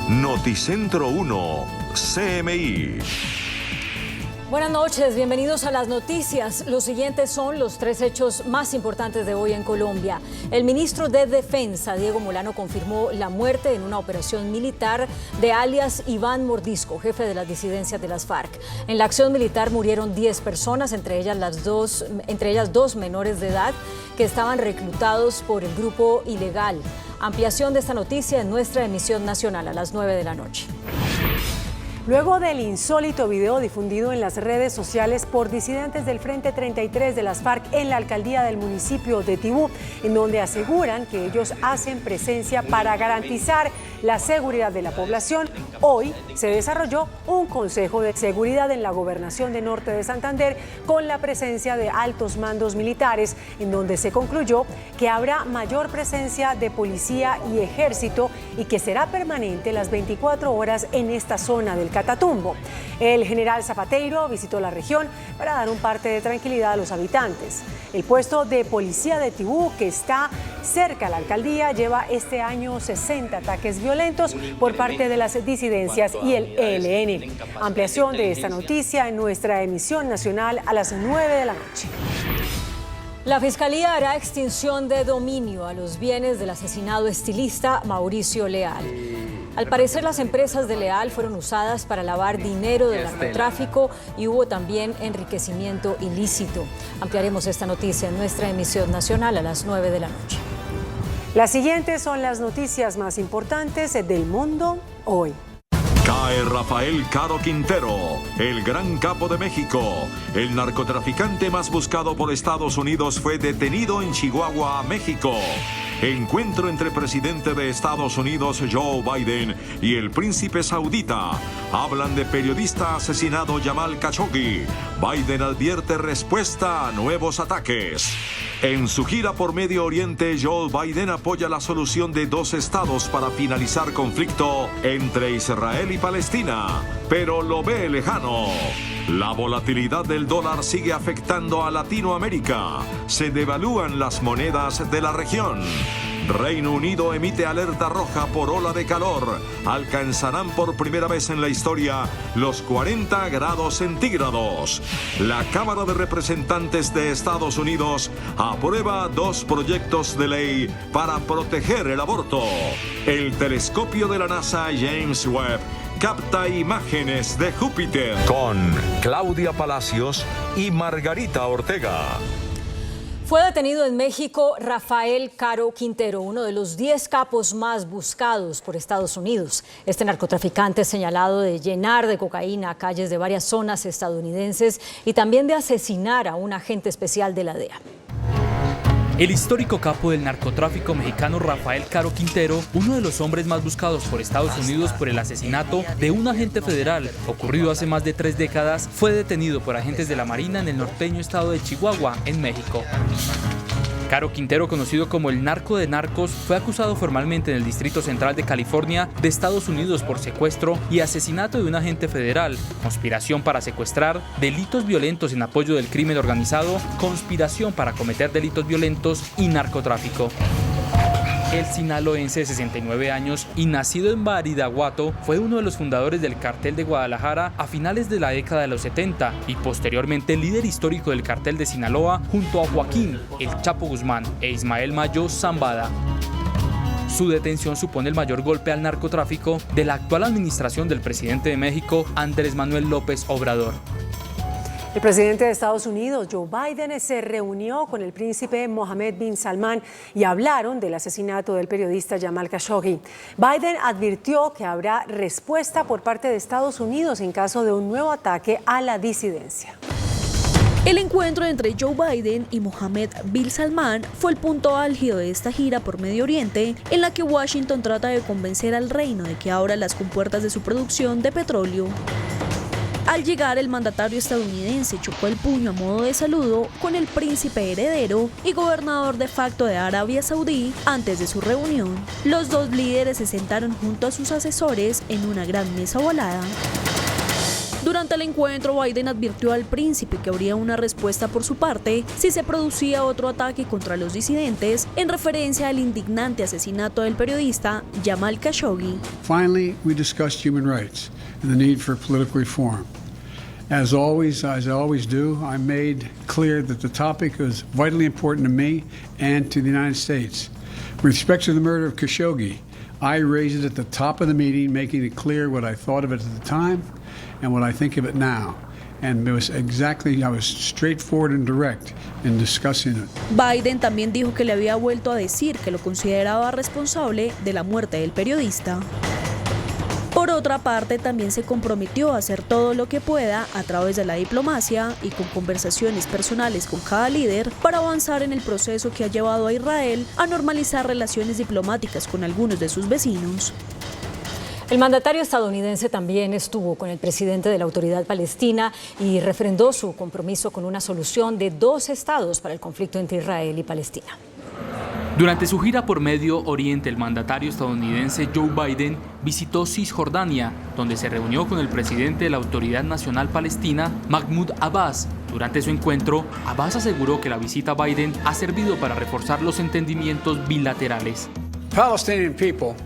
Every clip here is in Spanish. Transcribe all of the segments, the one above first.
Noticentro 1, CMI. Buenas noches, bienvenidos a las noticias. Los siguientes son los 3 hechos más importantes de hoy en Colombia. El ministro de Defensa, Diego Molano, confirmó la muerte en una operación militar de alias Iván Mordisco, jefe de las disidencias de las FARC. En la acción militar murieron 10 personas, entre ellas dos menores de edad que estaban reclutados por el grupo ilegal. Ampliación de esta noticia en nuestra emisión nacional a las 9 de la noche. Luego del insólito video difundido en las redes sociales por disidentes del Frente 33 de las FARC en la alcaldía del municipio de Tibú, en donde aseguran que ellos hacen presencia para garantizar la seguridad de la población, hoy se desarrolló un consejo de seguridad en la gobernación de Norte de Santander con la presencia de altos mandos militares, en donde se concluyó que habrá mayor presencia de policía y ejército y que será permanente las 24 horas en esta zona del Catatumbo. El general Zapateiro visitó la región para dar un parte de tranquilidad a los habitantes. El puesto de policía de Tibú, que está cerca a la alcaldía, lleva este año 60 ataques violentos por parte de las disidencias y el ELN. Ampliación de esta noticia en nuestra emisión nacional a las 9 de la noche. La Fiscalía hará extinción de dominio a los bienes del asesinado estilista Mauricio Leal. Al parecer, las empresas de Leal fueron usadas para lavar dinero del narcotráfico y hubo también enriquecimiento ilícito. Ampliaremos esta noticia en nuestra emisión nacional a las 9 de la noche. Las siguientes son las noticias más importantes del mundo hoy. Cae Rafael Caro Quintero, el gran capo de México. El narcotraficante más buscado por Estados Unidos fue detenido en Chihuahua, México. Encuentro entre presidente de Estados Unidos, Joe Biden, y el príncipe saudita. Hablan de periodista asesinado Jamal Khashoggi. Biden advierte respuesta a nuevos ataques. En su gira por Medio Oriente, Joe Biden apoya la solución de 2 estados para finalizar conflicto entre Israel y Palestina, pero lo ve lejano. La volatilidad del dólar sigue afectando a Latinoamérica. Se devalúan las monedas de la región. Reino Unido emite alerta roja por ola de calor. Alcanzarán por primera vez en la historia los 40 grados centígrados. La Cámara de Representantes de Estados Unidos aprueba 2 proyectos de ley para proteger el aborto. El telescopio de la NASA James Webb capta imágenes de Júpiter. Con Claudia Palacios y Margarita Ortega. Fue detenido en México Rafael Caro Quintero, uno de los 10 capos más buscados por Estados Unidos. Este narcotraficante es señalado de llenar de cocaína calles de varias zonas estadounidenses y también de asesinar a un agente especial de la DEA. El histórico capo del narcotráfico mexicano Rafael Caro Quintero, uno de los hombres más buscados por Estados Unidos por el asesinato de un agente federal ocurrido hace más de 3 décadas, fue detenido por agentes de la Marina en el norteño estado de Chihuahua, en México. Caro Quintero, conocido como el narco de narcos, fue acusado formalmente en el Distrito Central de California de Estados Unidos por secuestro y asesinato de un agente federal, conspiración para secuestrar, delitos violentos en apoyo del crimen organizado, conspiración para cometer delitos violentos y narcotráfico. El sinaloense de 69 años y nacido en Badiraguato fue uno de los fundadores del Cartel de Guadalajara a finales de la década de los 70 y posteriormente líder histórico del Cartel de Sinaloa junto a Joaquín, el Chapo Guzmán e Ismael Mayo Zambada. Su detención supone el mayor golpe al narcotráfico de la actual administración del presidente de México, Andrés Manuel López Obrador. El presidente de Estados Unidos, Joe Biden, se reunió con el príncipe Mohammed bin Salman y hablaron del asesinato del periodista Jamal Khashoggi. Biden advirtió que habrá respuesta por parte de Estados Unidos en caso de un nuevo ataque a la disidencia. El encuentro entre Joe Biden y Mohammed bin Salman fue el punto álgido de esta gira por Medio Oriente, en la que Washington trata de convencer al reino de que abra las compuertas de su producción de petróleo. Al llegar, el mandatario estadounidense chocó el puño a modo de saludo con el príncipe heredero y gobernador de facto de Arabia Saudí. Antes de su reunión, los 2 líderes se sentaron junto a sus asesores en una gran mesa ovalada. Durante el encuentro, Biden advirtió al príncipe que habría una respuesta por su parte si se producía otro ataque contra los disidentes, en referencia al indignante asesinato del periodista Jamal Khashoggi. Finally, we discussed human rights and the need for political reform. As I always do, I made clear that the topic was vitally important to me and to the United States. With respect to the murder of Khashoggi, I raised it at the top of the meeting, making it clear what I thought of it at the time and what I think of it now. And it was I was straightforward and direct in discussing it. Biden también dijo que le había vuelto a decir que lo consideraba responsable de la muerte del periodista. Por otra parte, también se comprometió a hacer todo lo que pueda a través de la diplomacia y con conversaciones personales con cada líder para avanzar en el proceso que ha llevado a Israel a normalizar relaciones diplomáticas con algunos de sus vecinos. El mandatario estadounidense también estuvo con el presidente de la Autoridad Palestina y refrendó su compromiso con una solución de 2 estados para el conflicto entre Israel y Palestina. Durante su gira por Medio Oriente, el mandatario estadounidense Joe Biden visitó Cisjordania, donde se reunió con el presidente de la Autoridad Nacional Palestina, Mahmoud Abbas. Durante su encuentro, Abbas aseguró que la visita a Biden ha servido para reforzar los entendimientos bilaterales. Palestinian people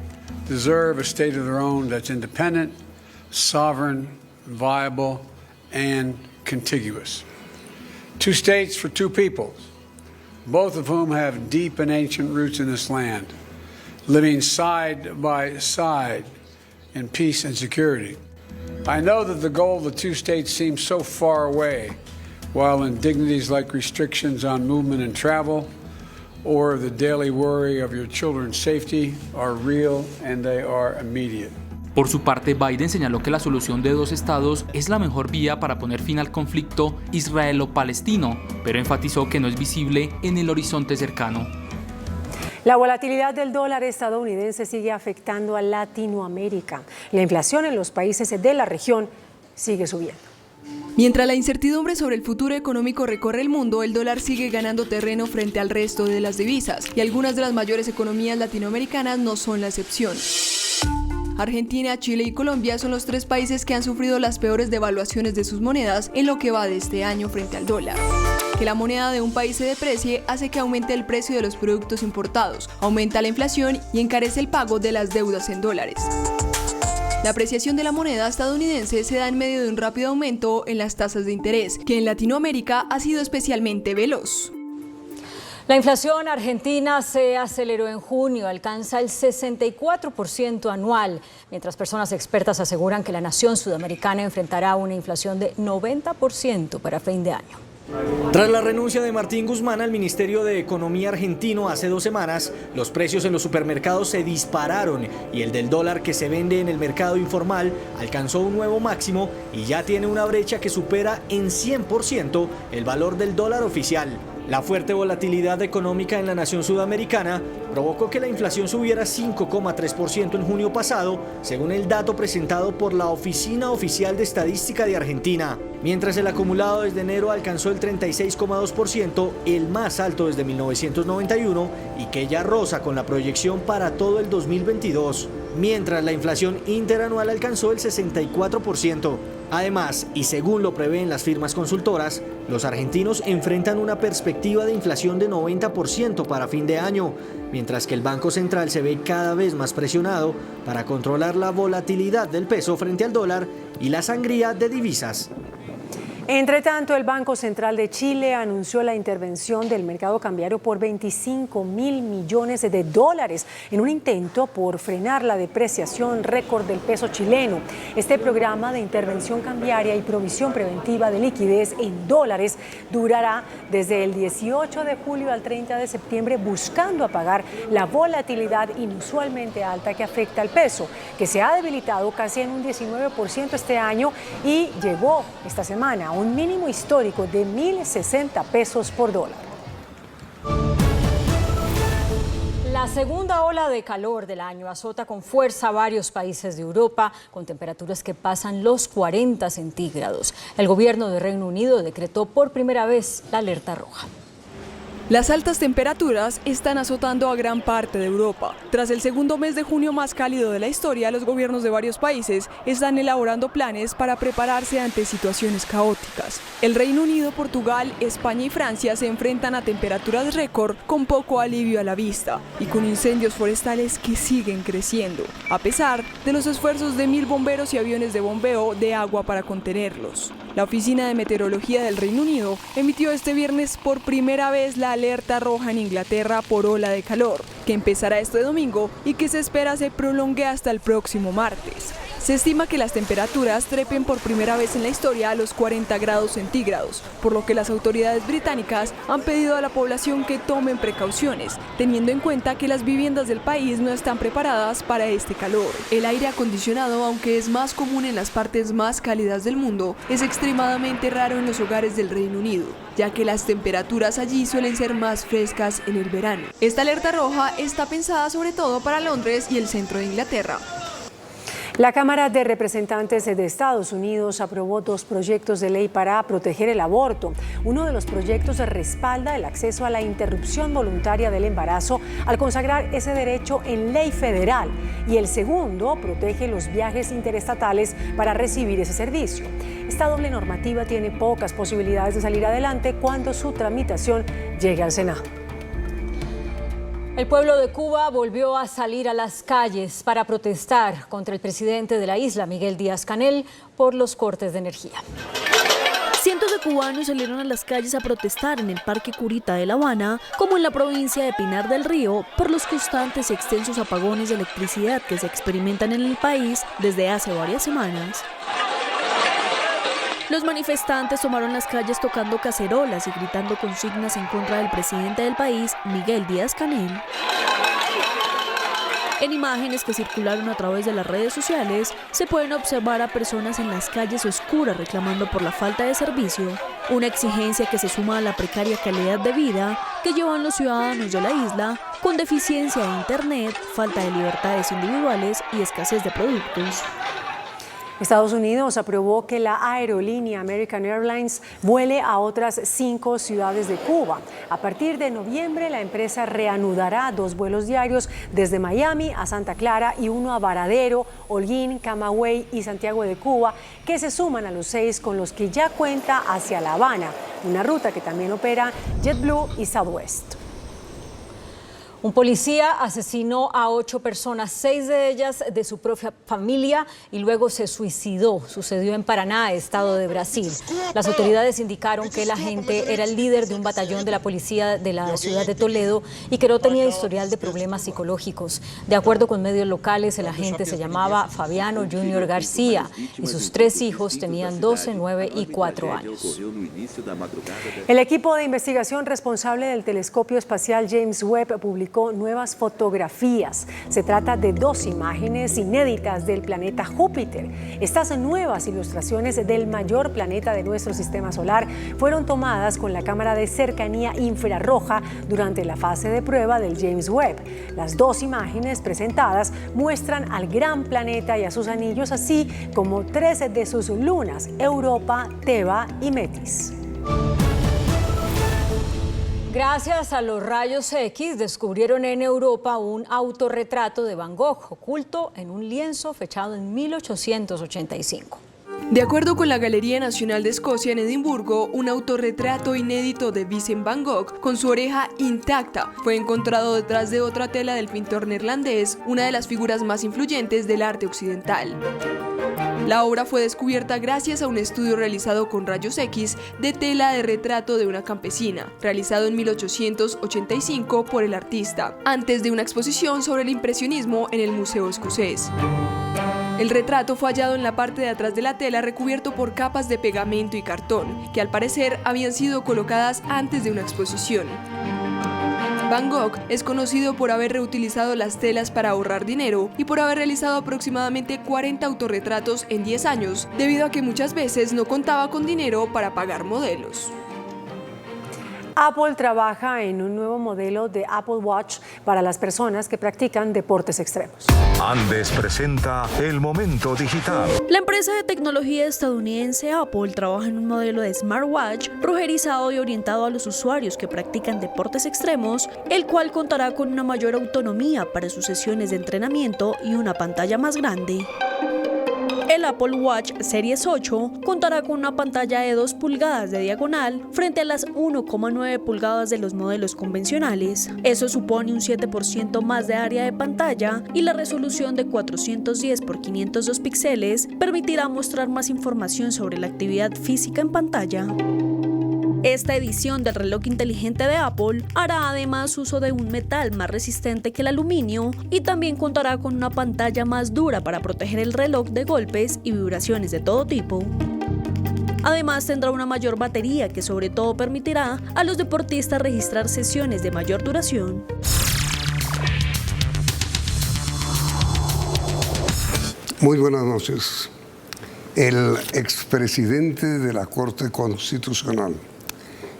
deserve a state of their own that's independent, sovereign, viable, and contiguous. 2 states for 2 peoples, both of whom have deep and ancient roots in this land, living side by side in peace and security. I know that the goal of the 2 states seems so far away, while indignities like restrictions on movement and travel or the daily worry of your children's safety are real and they are immediate. Por su parte, Biden señaló que la solución de 2 estados es la mejor vía para poner fin al conflicto israelo-palestino, pero enfatizó que no es visible en el horizonte cercano. La volatilidad del dólar estadounidense sigue afectando a Latinoamérica. La inflación en los países de la región sigue subiendo. Mientras la incertidumbre sobre el futuro económico recorre el mundo, el dólar sigue ganando terreno frente al resto de las divisas, y algunas de las mayores economías latinoamericanas no son la excepción. Argentina, Chile y Colombia son los 3 países que han sufrido las peores devaluaciones de sus monedas en lo que va de este año frente al dólar. Que la moneda de un país se deprecie hace que aumente el precio de los productos importados, aumenta la inflación y encarece el pago de las deudas en dólares. La apreciación de la moneda estadounidense se da en medio de un rápido aumento en las tasas de interés, que en Latinoamérica ha sido especialmente veloz. La inflación argentina se aceleró en junio, alcanza el 64% anual, mientras personas expertas aseguran que la nación sudamericana enfrentará una inflación de 90% para fin de año. Tras la renuncia de Martín Guzmán al Ministerio de Economía argentino hace 2 semanas, los precios en los supermercados se dispararon y el del dólar que se vende en el mercado informal alcanzó un nuevo máximo y ya tiene una brecha que supera en 100% el valor del dólar oficial. La fuerte volatilidad económica en la nación sudamericana provocó que la inflación subiera 5,3% en junio pasado, según el dato presentado por la Oficina Oficial de Estadística de Argentina, mientras el acumulado desde enero alcanzó el 36,2%, el más alto desde 1991, y que ya roza con la proyección para todo el 2022, mientras la inflación interanual alcanzó el 64%. Además, y según lo prevén las firmas consultoras, los argentinos enfrentan una perspectiva de inflación de 90% para fin de año, mientras que el Banco Central se ve cada vez más presionado para controlar la volatilidad del peso frente al dólar y la sangría de divisas. Entre tanto, el Banco Central de Chile anunció la intervención del mercado cambiario por 25.000 millones de dólares en un intento por frenar la depreciación récord del peso chileno. Este programa de intervención cambiaria y provisión preventiva de liquidez en dólares durará desde el 18 de julio al 30 de septiembre, buscando apagar la volatilidad inusualmente alta que afecta al peso, que se ha debilitado casi en un 19% este año y llegó esta semana a un mínimo histórico de 1.060 pesos por dólar. La segunda ola de calor del año azota con fuerza a varios países de Europa, con temperaturas que pasan los 40 centígrados. El gobierno de Reino Unido decretó por primera vez la alerta roja. Las altas temperaturas están azotando a gran parte de Europa. Tras el segundo mes de junio más cálido de la historia, los gobiernos de varios países están elaborando planes para prepararse ante situaciones caóticas. El Reino Unido, Portugal, España y Francia se enfrentan a temperaturas récord con poco alivio a la vista y con incendios forestales que siguen creciendo, a pesar de los esfuerzos de 1000 bomberos y aviones de bombeo de agua para contenerlos. La Oficina de Meteorología del Reino Unido emitió este viernes por primera vez la alerta roja en Inglaterra por ola de calor, que empezará este domingo y que se espera se prolongue hasta el próximo martes. Se estima que las temperaturas trepen por primera vez en la historia a los 40 grados centígrados, por lo que las autoridades británicas han pedido a la población que tomen precauciones, teniendo en cuenta que las viviendas del país no están preparadas para este calor. El aire acondicionado, aunque es más común en las partes más cálidas del mundo, es extremadamente raro en los hogares del Reino Unido, ya que las temperaturas allí suelen ser más frescas en el verano. Esta alerta roja está pensada sobre todo para Londres y el centro de Inglaterra. La Cámara de Representantes de Estados Unidos aprobó 2 proyectos de ley para proteger el aborto. Uno de los proyectos respalda el acceso a la interrupción voluntaria del embarazo al consagrar ese derecho en ley federal, y el segundo protege los viajes interestatales para recibir ese servicio. Esta doble normativa tiene pocas posibilidades de salir adelante cuando su tramitación llegue al Senado. El pueblo de Cuba volvió a salir a las calles para protestar contra el presidente de la isla, Miguel Díaz-Canel, por los cortes de energía. Cientos de cubanos salieron a las calles a protestar en el Parque Curita de La Habana, como en la provincia de Pinar del Río, por los constantes y extensos apagones de electricidad que se experimentan en el país desde hace varias semanas. Los manifestantes tomaron las calles tocando cacerolas y gritando consignas en contra del presidente del país, Miguel Díaz-Canel. En imágenes que circularon a través de las redes sociales, se pueden observar a personas en las calles oscuras reclamando por la falta de servicio, una exigencia que se suma a la precaria calidad de vida que llevan los ciudadanos de la isla, con deficiencia de internet, falta de libertades individuales y escasez de productos. Estados Unidos aprobó que la aerolínea American Airlines vuele a otras 5 ciudades de Cuba. A partir de noviembre, la empresa reanudará 2 vuelos diarios desde Miami a Santa Clara y uno a Varadero, Holguín, Camagüey y Santiago de Cuba, que se suman a los 6 con los que ya cuenta hacia La Habana, una ruta que también opera JetBlue y Southwest. Un policía asesinó a 8 personas, 6 de ellas de su propia familia, y luego se suicidó. Sucedió en Paraná, estado de Brasil. Las autoridades indicaron que el agente era el líder de un batallón de la policía de la ciudad de Toledo y que no tenía historial de problemas psicológicos. De acuerdo con medios locales, el agente se llamaba Fabiano Junior García y sus 3 hijos tenían 12, 9 y 4 años. El equipo de investigación responsable del telescopio espacial James Webb publicó nuevas fotografías. Se trata de 2 imágenes inéditas del planeta Júpiter. Estas nuevas ilustraciones del mayor planeta de nuestro sistema solar fueron tomadas con la cámara de cercanía infrarroja durante la fase de prueba del James Webb. Las 2 imágenes presentadas muestran al gran planeta y a sus anillos, así como 3 de sus lunas, Europa, Teba y Metis. Gracias a los rayos X, descubrieron en Europa un autorretrato de Van Gogh oculto en un lienzo fechado en 1885. De acuerdo con la Galería Nacional de Escocia en Edimburgo, un autorretrato inédito de Vincent Van Gogh con su oreja intacta fue encontrado detrás de otra tela del pintor neerlandés, una de las figuras más influyentes del arte occidental. La obra fue descubierta gracias a un estudio realizado con rayos X de tela de retrato de una campesina, realizado en 1885 por el artista, antes de una exposición sobre el impresionismo en el Museo Escocés. El retrato fue hallado en la parte de atrás de la tela, recubierto por capas de pegamento y cartón, que al parecer habían sido colocadas antes de una exposición. Van Gogh es conocido por haber reutilizado las telas para ahorrar dinero y por haber realizado aproximadamente 40 autorretratos en 10 años, debido a que muchas veces no contaba con dinero para pagar modelos. Apple trabaja en un nuevo modelo de Apple Watch para las personas que practican deportes extremos. Andes presenta El Momento Digital. La empresa de tecnología estadounidense Apple trabaja en un modelo de smartwatch rugerizado y orientado a los usuarios que practican deportes extremos, el cual contará con una mayor autonomía para sus sesiones de entrenamiento y una pantalla más grande. El Apple Watch Series 8 contará con una pantalla de 2 pulgadas de diagonal frente a las 1,9 pulgadas de los modelos convencionales. Eso supone un 7% más de área de pantalla y la resolución de 410 x 502 píxeles permitirá mostrar más información sobre la actividad física en pantalla. Esta edición del reloj inteligente de Apple hará además uso de un metal más resistente que el aluminio y también contará con una pantalla más dura para proteger el reloj de golpes y vibraciones de todo tipo. Además tendrá una mayor batería que sobre todo permitirá a los deportistas registrar sesiones de mayor duración. Muy buenas noches. El expresidente de la Corte Constitucional,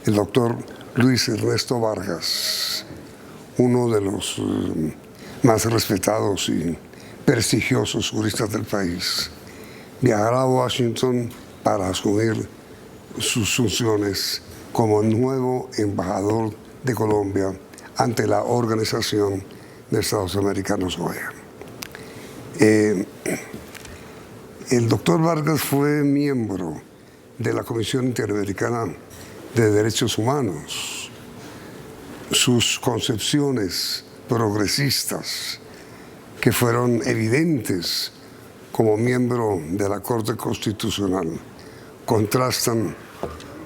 el doctor Luis Ernesto Vargas, uno de los más respetados y prestigiosos juristas del país, viajará a Washington para asumir sus funciones como nuevo embajador de Colombia ante la Organización de Estados Americanos, OEA. El doctor Vargas fue miembro de la Comisión Interamericana de Derechos Humanos. Sus concepciones progresistas, que fueron evidentes como miembro de la Corte Constitucional, contrastan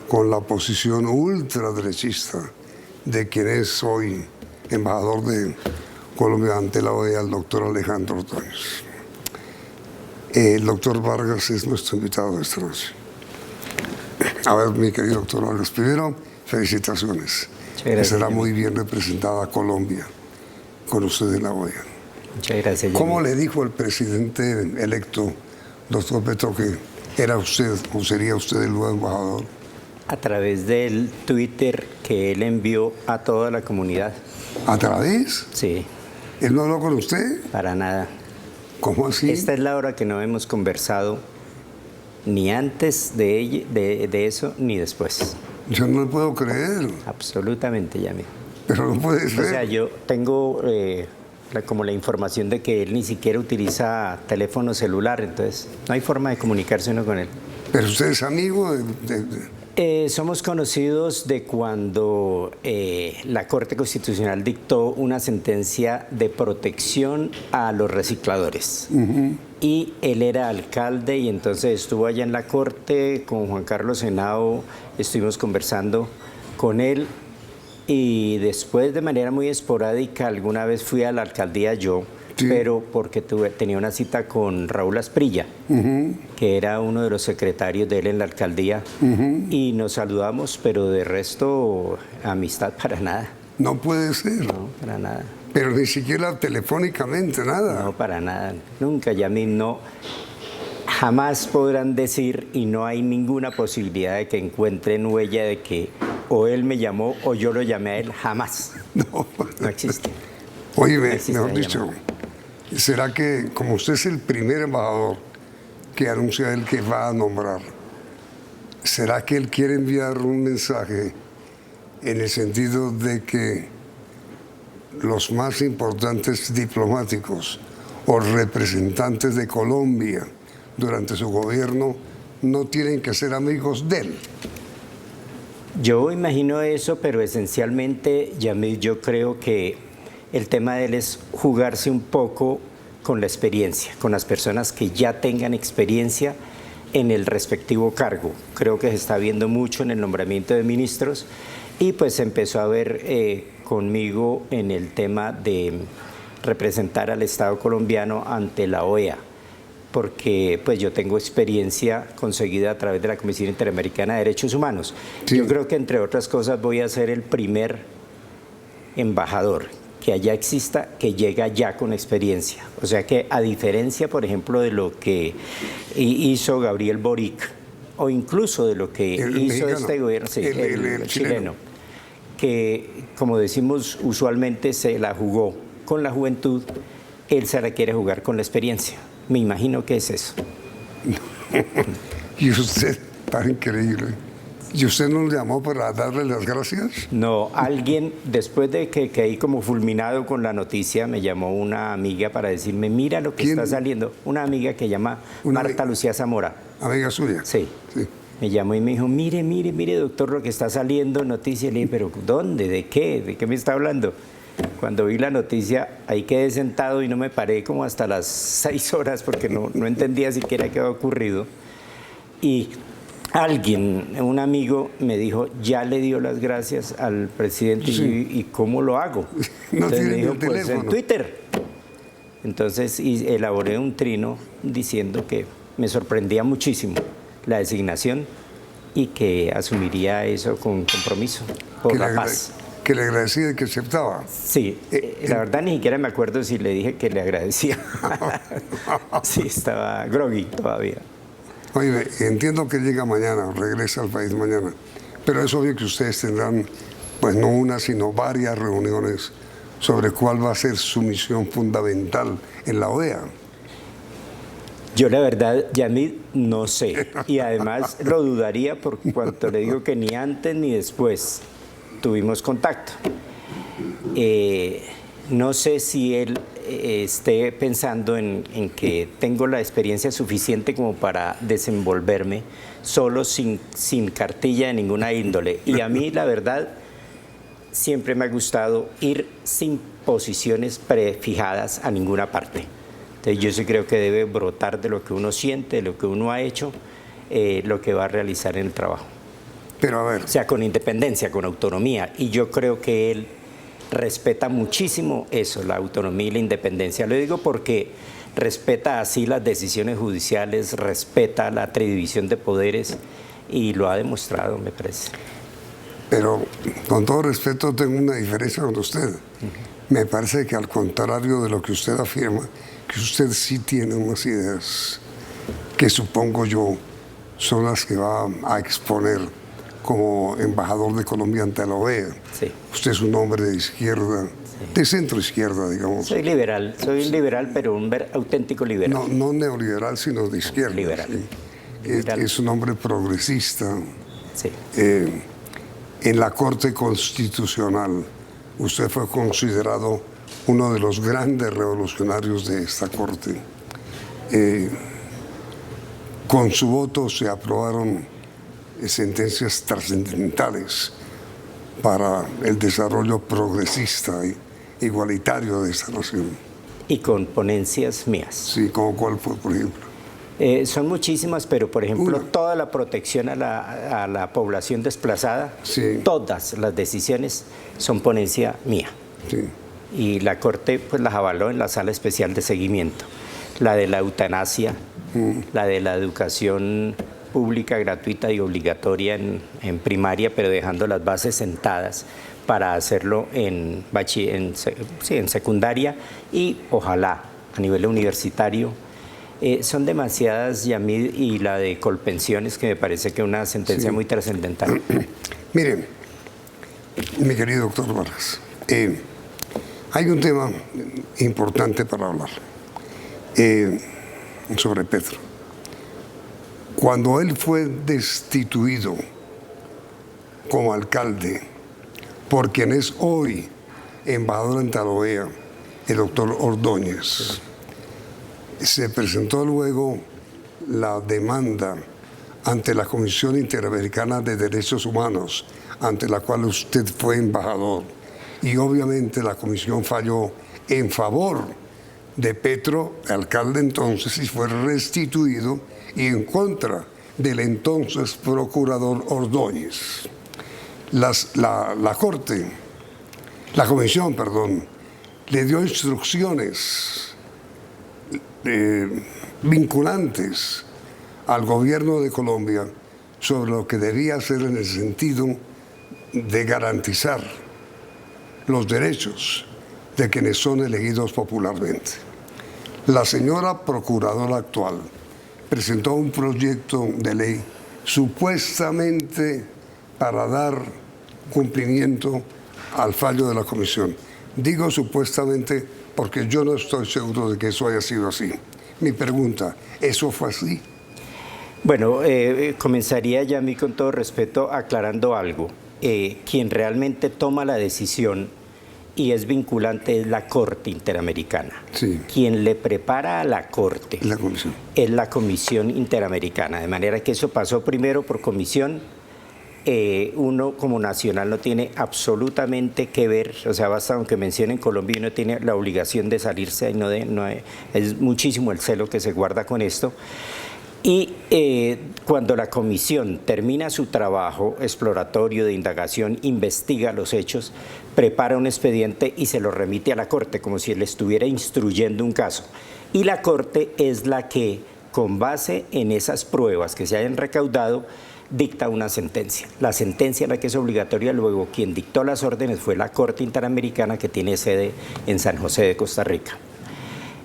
con la posición ultraderechista de quien es hoy embajador de Colombia ante la OEA, el doctor Alejandro Ordóñez. El doctor Vargas es nuestro invitado de esta noche. A ver, mi querido doctor Vargas, primero, felicitaciones. Será muy bien representada Colombia con usted en la OEA. Muchas gracias. ¿Cómo le dijo el presidente electo, doctor Petro, que era usted o sería usted el nuevo embajador? A través del Twitter que él envió a toda la comunidad. ¿A través? Sí. ¿Él no habló con usted? Para nada. ¿Cómo así? Esta es la hora que no hemos conversado ni antes de eso ni después. Yo no le puedo creer. Absolutamente, Yami. Pero no puede ser. O sea, yo tengo como la información de que él ni siquiera utiliza teléfono celular, entonces no hay forma de comunicarse uno con él. ¿Pero usted es amigo somos conocidos de cuando la Corte Constitucional dictó una sentencia de protección a los recicladores. Y él era alcalde y entonces estuvo allá en la Corte con Juan Carlos Henao, estuvimos conversando con él y después de manera muy esporádica alguna vez fui a la alcaldía yo, sí, pero porque tenía una cita con Raúl Asprilla, que era uno de los secretarios de él en la alcaldía, y nos saludamos, pero de resto amistad para nada. No puede ser. No, para nada. Pero ni siquiera telefónicamente, nada. No, para nada. Nunca, Yamil, no. Jamás podrán decir, y no hay ninguna posibilidad de que encuentren huella de que o él me llamó o yo lo llamé a él. Jamás. No existe. Oye, mejor dicho, ¿será que, como usted es el primer embajador que anuncia él que va a nombrar, será que él quiere enviar un mensaje en el sentido de que los más importantes diplomáticos o representantes de Colombia durante su gobierno no tienen que ser amigos de él? Yo imagino eso, pero esencialmente, Yamil, yo creo que el tema de él es jugarse un poco con la experiencia, con las personas que ya tengan experiencia en el respectivo cargo. Creo que se está viendo mucho en el nombramiento de ministros y pues empezó a ver conmigo en el tema de representar al Estado colombiano ante la OEA, porque pues yo tengo experiencia conseguida a través de la Comisión Interamericana de Derechos Humanos. Sí. Yo creo que entre otras cosas voy a ser el primer embajador que allá exista, que llega ya con experiencia. O sea que a diferencia, por ejemplo, de lo que hizo Gabriel Boric, o incluso de lo que hizo este gobierno, sí, el chileno, que, como decimos usualmente, se la jugó con la juventud, él se la quiere jugar con la experiencia. Me imagino que es eso. Y usted, tan increíble. ¿Y usted no le llamó para darle las gracias? No, alguien, después de que caí como fulminado con la noticia, me llamó una amiga para decirme, mira lo que está saliendo. Una amiga que llama Marta Lucía Zamora. ¿Amiga suya? Sí. Me llamó y me dijo, mire, doctor, lo que está saliendo en noticias. Le dije, ¿pero dónde? ¿De qué? ¿De qué me está hablando? Cuando vi la noticia, ahí quedé sentado y no me paré como hasta las 6 horas porque no entendía siquiera qué había ocurrido. Y alguien, un amigo, me dijo, ya le dio las gracias al presidente. Sí. ¿Y cómo lo hago? No Entonces tiene me dijo, el pues teléfono. en Twitter. Entonces elaboré un trino diciendo que me sorprendía muchísimo la designación y que asumiría eso con compromiso por la paz. Que le agradecía y que aceptaba. Sí, la verdad ni siquiera me acuerdo si le dije que le agradecía. Sí, estaba groggy todavía. Oye, entiendo que llega mañana, regresa al país mañana, pero es obvio que ustedes tendrán, pues no una, sino varias reuniones sobre cuál va a ser su misión fundamental en la OEA. Yo la verdad, Yamid, no sé. Y además lo dudaría por cuanto le digo que ni antes ni después tuvimos contacto. No sé si él esté pensando en que tengo la experiencia suficiente como para desenvolverme solo sin cartilla de ninguna índole. Y a mí, la verdad, siempre me ha gustado ir sin posiciones prefijadas a ninguna parte. Entonces yo sí creo que debe brotar de lo que uno siente, de lo que uno ha hecho, lo que va a realizar en el trabajo. Pero a ver. O sea, con independencia, con autonomía. Y yo creo que él respeta muchísimo eso, la autonomía y la independencia. Lo digo porque respeta así las decisiones judiciales, respeta la división de poderes y lo ha demostrado, me parece. Pero con todo respeto tengo una diferencia con usted. Me parece que al contrario de lo que usted afirma, que usted sí tiene unas ideas que supongo yo son las que va a exponer como embajador de Colombia ante la OEA. Sí. Usted es un hombre de izquierda, de centro izquierda, digamos. Soy liberal, pero un auténtico liberal. No neoliberal, sino de izquierda. Liberal. Sí. Liberal. Es un hombre progresista. Sí. En la Corte Constitucional, usted fue considerado uno de los grandes revolucionarios de esta Corte. Con su voto se aprobaron sentencias trascendentales para el desarrollo progresista e igualitario de esta nación. Y con ponencias mías. Sí, ¿como cuál fue, por ejemplo? Son muchísimas, pero por ejemplo, toda la protección a la población desplazada, sí. Todas las decisiones son ponencia mía. Sí. Y la Corte pues las avaló en la sala especial de seguimiento. La de la eutanasia, la de la educación pública, gratuita y obligatoria en primaria, pero dejando las bases sentadas para hacerlo en secundaria y ojalá a nivel universitario. Son demasiadas, Yamid, y la de Colpensiones, que me parece que es una sentencia muy trascendental. Miren, mi querido doctor Vargas, hay un tema importante para hablar sobre Petro. Cuando él fue destituido como alcalde por quien es hoy embajador ante la OEA, el doctor Ordóñez, se presentó luego la demanda ante la Comisión Interamericana de Derechos Humanos, ante la cual usted fue embajador. Y obviamente la comisión falló en favor de Petro, alcalde entonces, y fue restituido, y en contra del entonces procurador Ordóñez. La comisión, le dio instrucciones vinculantes al gobierno de Colombia sobre lo que debía hacer en el sentido de garantizar los derechos de quienes son elegidos popularmente. La señora procuradora actual presentó un proyecto de ley supuestamente para dar cumplimiento al fallo de la comisión. Digo supuestamente porque yo no estoy seguro de que eso haya sido así. Mi pregunta, ¿eso fue así? Bueno, comenzaría ya a mí con todo respeto aclarando algo. Quien realmente toma la decisión y es vinculante es la Corte Interamericana. Sí. Quien le prepara a la Corte es la Comisión Interamericana, de manera que eso pasó primero por comisión. Uno como nacional no tiene absolutamente que ver, o sea, basta aunque mencionen Colombia y uno tiene la obligación de salirse, es muchísimo el celo que se guarda con esto. Y cuando la comisión termina su trabajo exploratorio de indagación, investiga los hechos, prepara un expediente y se lo remite a la Corte, como si le estuviera instruyendo un caso. Y la Corte es la que, con base en esas pruebas que se hayan recaudado, dicta una sentencia. La sentencia, la que es obligatoria, luego quien dictó las órdenes fue la Corte Interamericana, que tiene sede en San José de Costa Rica.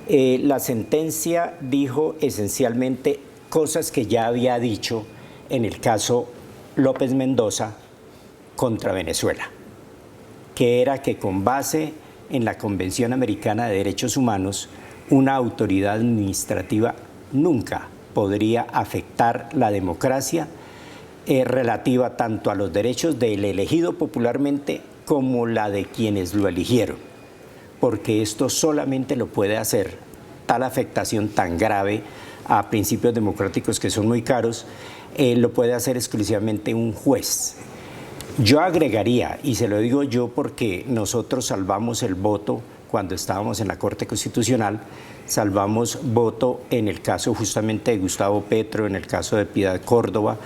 La sentencia dijo esencialmente cosas que ya había dicho en el caso López Mendoza contra Venezuela, que era que con base en la Convención Americana de Derechos Humanos, una autoridad administrativa nunca podría afectar la democracia relativa tanto a los derechos del elegido popularmente como la de quienes lo eligieron, porque esto solamente lo puede hacer, tal afectación tan grave a principios democráticos que son muy caros, lo puede hacer exclusivamente un juez. Yo agregaría, y se lo digo yo porque nosotros salvamos el voto cuando estábamos en la Corte Constitucional, salvamos voto en el caso justamente de Gustavo Petro, en el caso de Piedad Córdoba,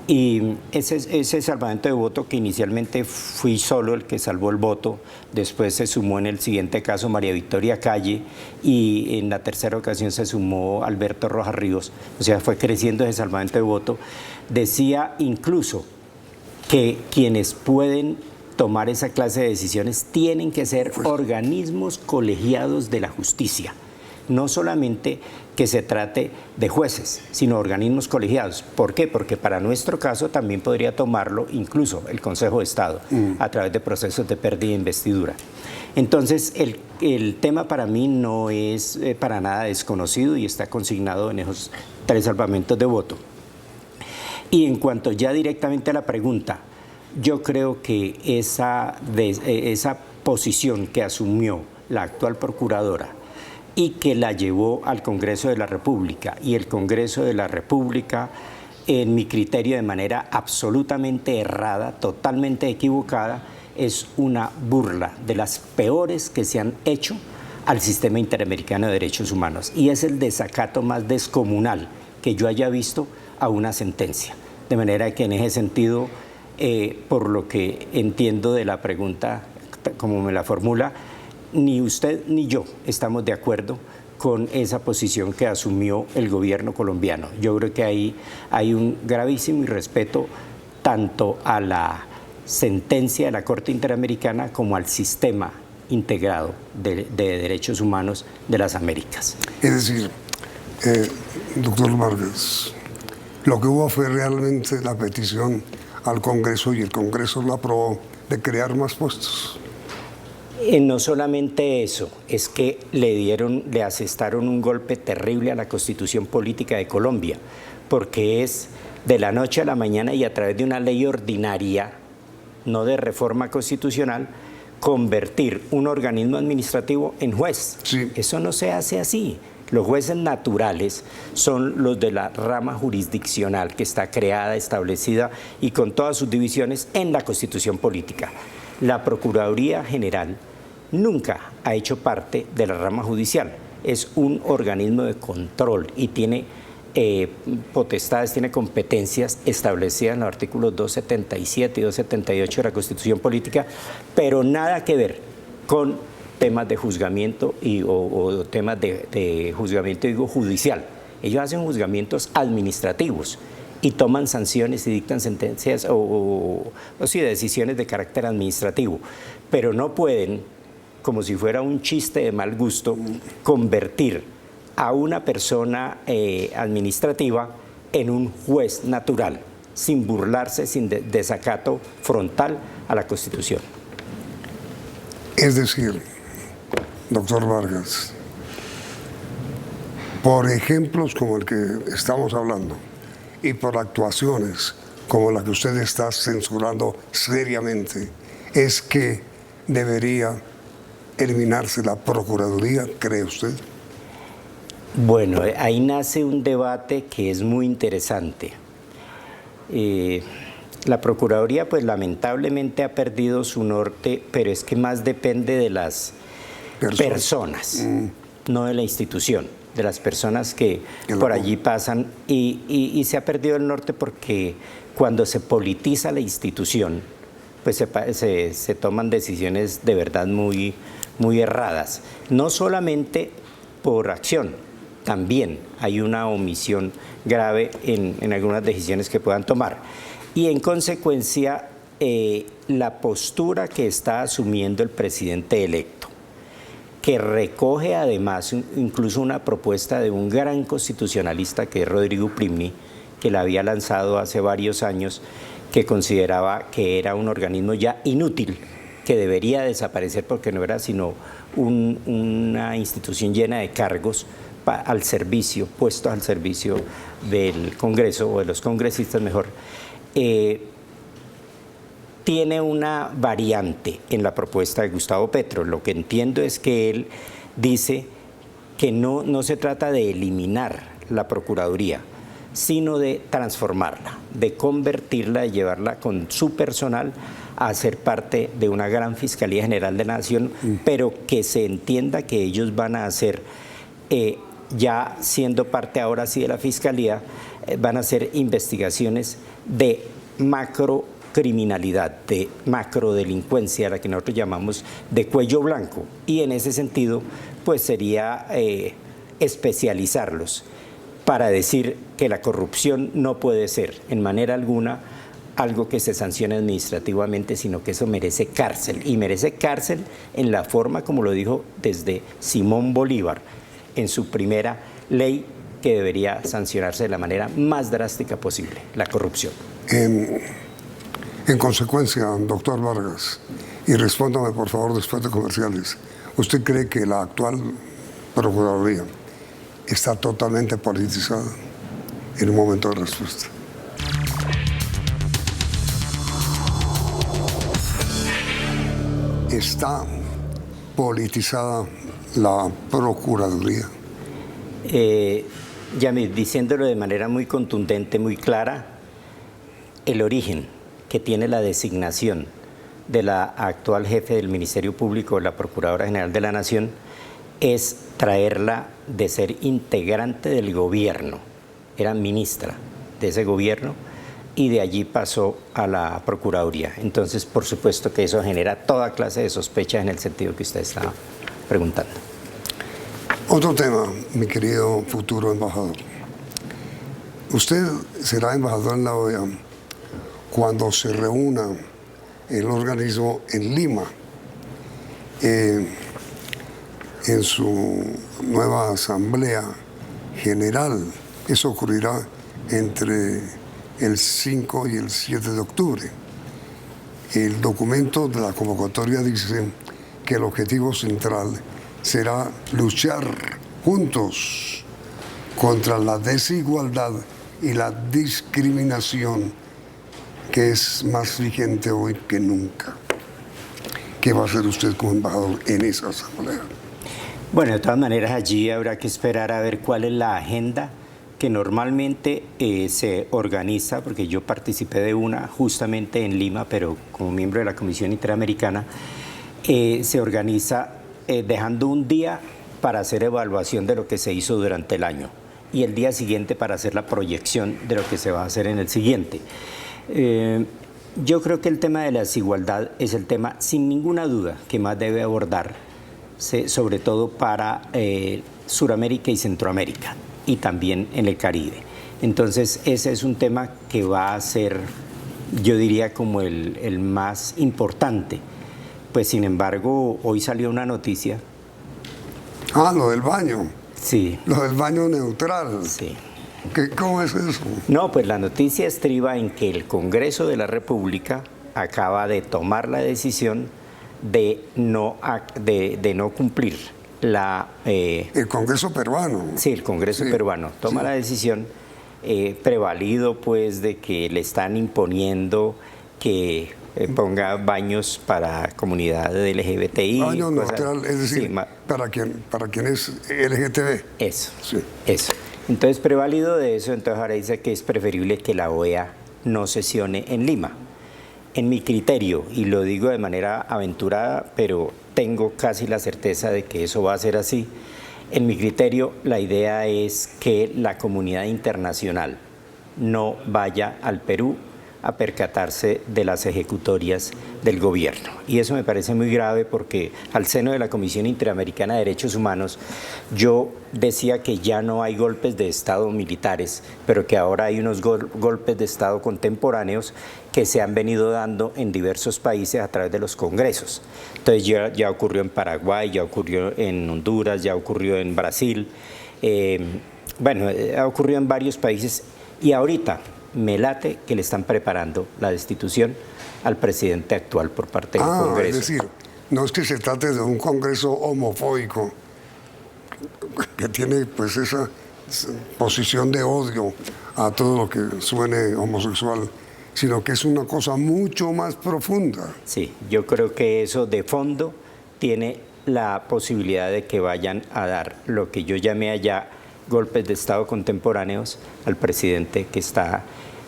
y ese salvamento de voto, que inicialmente fui solo el que salvó el voto, después se sumó en el siguiente caso María Victoria Calle y en la tercera ocasión se sumó Alberto Rojas Ríos, o sea, fue creciendo ese salvamento de voto. Decía incluso que quienes pueden tomar esa clase de decisiones tienen que ser organismos colegiados de la justicia, no solamente que se trate de jueces, sino organismos colegiados. ¿Por qué? Porque para nuestro caso también podría tomarlo incluso el Consejo de Estado a través de procesos de pérdida de investidura. Entonces, el tema para mí no es para nada desconocido y está consignado en esos 3 salvamentos de voto. Y en cuanto ya directamente a la pregunta, yo creo que esa posición que asumió la actual procuradora y que la llevó al Congreso de la República, y el Congreso de la República, en mi criterio, de manera absolutamente errada, totalmente equivocada, es una burla de las peores que se han hecho al sistema interamericano de derechos humanos, y es el desacato más descomunal que yo haya visto a una sentencia. De manera que en ese sentido, por lo que entiendo de la pregunta, como me la formula, ni usted ni yo estamos de acuerdo con esa posición que asumió el gobierno colombiano. Yo creo que ahí hay un gravísimo irrespeto tanto a la sentencia de la Corte Interamericana como al sistema integrado de derechos humanos de las Américas. Es decir, doctor Vargas, lo que hubo fue realmente la petición al Congreso, y el Congreso lo aprobó, de crear más puestos. No solamente eso, es que le asestaron un golpe terrible a la Constitución Política de Colombia, porque es de la noche a la mañana y a través de una ley ordinaria, no de reforma constitucional, convertir un organismo administrativo en juez. Sí. Eso no se hace así. Los jueces naturales son los de la rama jurisdiccional que está creada, establecida y con todas sus divisiones en la Constitución Política. La Procuraduría General nunca ha hecho parte de la rama judicial. Es un organismo de control y tiene potestades, tiene competencias establecidas en los artículos 277 y 278 de la Constitución Política, pero nada que ver con temas de juzgamiento o temas de juzgamiento, digo, judicial. Ellos hacen juzgamientos administrativos y toman sanciones y dictan sentencias o decisiones de carácter administrativo, pero no pueden, como si fuera un chiste de mal gusto, convertir a una persona administrativa en un juez natural, sin burlarse, sin desacato frontal a la Constitución. Es decir, doctor Vargas, por ejemplos como el que estamos hablando y por actuaciones como la que usted está censurando seriamente, es que debería eliminarse la Procuraduría, ¿cree usted? Bueno, ahí nace un debate que es muy interesante. La Procuraduría, pues lamentablemente ha perdido su norte, pero es que más depende de las personas, no de la institución, de las personas que por allí pasan, y se ha perdido el norte porque cuando se politiza la institución, pues se toman decisiones de verdad muy erradas, no solamente por acción, también hay una omisión grave en algunas decisiones que puedan tomar. Y en consecuencia, la postura que está asumiendo el presidente electo, que recoge además incluso una propuesta de un gran constitucionalista que es Rodrigo Primni, que la había lanzado hace varios años, que consideraba que era un organismo ya inútil, que debería desaparecer porque no era sino una institución llena de cargos al servicio, puestos al servicio del Congreso o de los congresistas mejor. Tiene una variante en la propuesta de Gustavo Petro. Lo que entiendo es que él dice que no se trata de eliminar la Procuraduría, sino de transformarla, de convertirla, de llevarla con su personal a ser parte de una gran Fiscalía General de la Nación, pero que se entienda que ellos van a hacer, ya siendo parte ahora sí de la Fiscalía, van a hacer investigaciones de macrocriminalidad, de macrodelincuencia, a la que nosotros llamamos de cuello blanco, y en ese sentido pues sería especializarlos para decir que la corrupción no puede ser en manera alguna algo que se sancione administrativamente, sino que eso merece cárcel, y merece cárcel en la forma como lo dijo desde Simón Bolívar en su primera ley, que debería sancionarse de la manera más drástica posible, la corrupción. En consecuencia, doctor Vargas, y respóndame por favor después de comerciales, ¿usted cree que la actual Procuraduría está totalmente politizada? En un momento de respuesta. ¿Está politizada la Procuraduría? Yamil, diciéndolo de manera muy contundente, muy clara, el origen que tiene la designación de la actual jefe del Ministerio Público, la Procuradora General de la Nación, es traerla de ser integrante del gobierno. Era ministra de ese gobierno y de allí pasó a la Procuraduría. Entonces, por supuesto que eso genera toda clase de sospechas en el sentido que usted está preguntando. Otro tema, mi querido futuro embajador. Usted será embajador en la OEA cuando se reúna el organismo en Lima, en su nueva Asamblea General. Eso ocurrirá entre el 5 y el 7 de octubre. El documento de la convocatoria dice que el objetivo central será luchar juntos contra la desigualdad y la discriminación, que es más vigente hoy que nunca. ¿Qué va a hacer usted como embajador en esa asamblea? Bueno, de todas maneras allí habrá que esperar a ver cuál es la agenda que normalmente se organiza, porque yo participé de una justamente en Lima, pero como miembro de la Comisión Interamericana, se organiza dejando un día para hacer evaluación de lo que se hizo durante el año y el día siguiente para hacer la proyección de lo que se va a hacer en el siguiente. Yo creo que el tema de la desigualdad es el tema, sin ninguna duda, que más debe abordarse, sobre todo para Suramérica y Centroamérica, y también en el Caribe. Entonces, ese es un tema que va a ser, yo diría, como el más importante. Pues, sin embargo, hoy salió una noticia. Ah, lo del baño. Sí. Lo del baño neutral. Sí. ¿Cómo es eso? No, pues la noticia estriba en que el Congreso de la República acaba de tomar la decisión de no cumplir el Congreso peruano. Sí, el Congreso peruano toma la decisión, prevalido pues de que le están imponiendo que ponga baños para comunidad LGBTI. Baño neutral, es decir, para quien es LGTB. Eso, eso. Entonces, prevalido de eso, entonces ahora dice que es preferible que la OEA no sesione en Lima. En mi criterio, y lo digo de manera aventurada, pero tengo casi la certeza de que eso va a ser así, en mi criterio la idea es que la comunidad internacional no vaya al Perú a percatarse de las ejecutorias del gobierno. Y eso me parece muy grave porque al seno de la Comisión Interamericana de Derechos Humanos yo decía que ya no hay golpes de Estado militares, pero que ahora hay unos golpes de Estado contemporáneos que se han venido dando en diversos países a través de los congresos. Entonces ya ocurrió en Paraguay, ya ocurrió en Honduras, ya ocurrió en Brasil, ha ocurrido en varios países y ahorita me late que le están preparando la destitución al presidente actual por parte del Congreso. Es decir, no es que se trate de un Congreso homofóbico que tiene pues esa posición de odio a todo lo que suene homosexual, sino que es una cosa mucho más profunda. Sí, yo creo que eso de fondo tiene la posibilidad de que vayan a dar lo que yo llamé allá golpes de Estado contemporáneos al presidente que está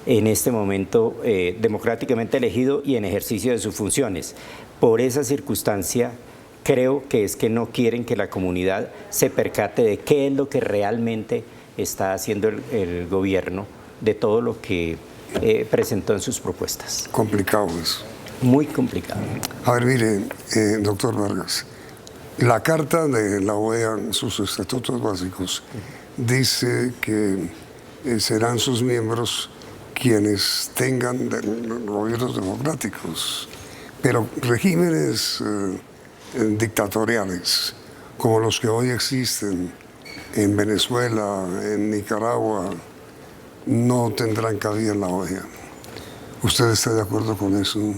en este momento democráticamente elegido y en ejercicio de sus funciones. Por esa circunstancia, creo que es que no quieren que la comunidad se percate de qué es lo que realmente está haciendo el gobierno, de todo lo que presentó en sus propuestas. Complicado eso. Muy complicado. A ver, mire, doctor Vargas, la Carta de la OEA, sus estatutos básicos, dice que serán sus miembros quienes tengan gobiernos democráticos, pero regímenes dictatoriales, como los que hoy existen en Venezuela, en Nicaragua, no tendrán cabida en la OEA. ¿Usted está de acuerdo con eso?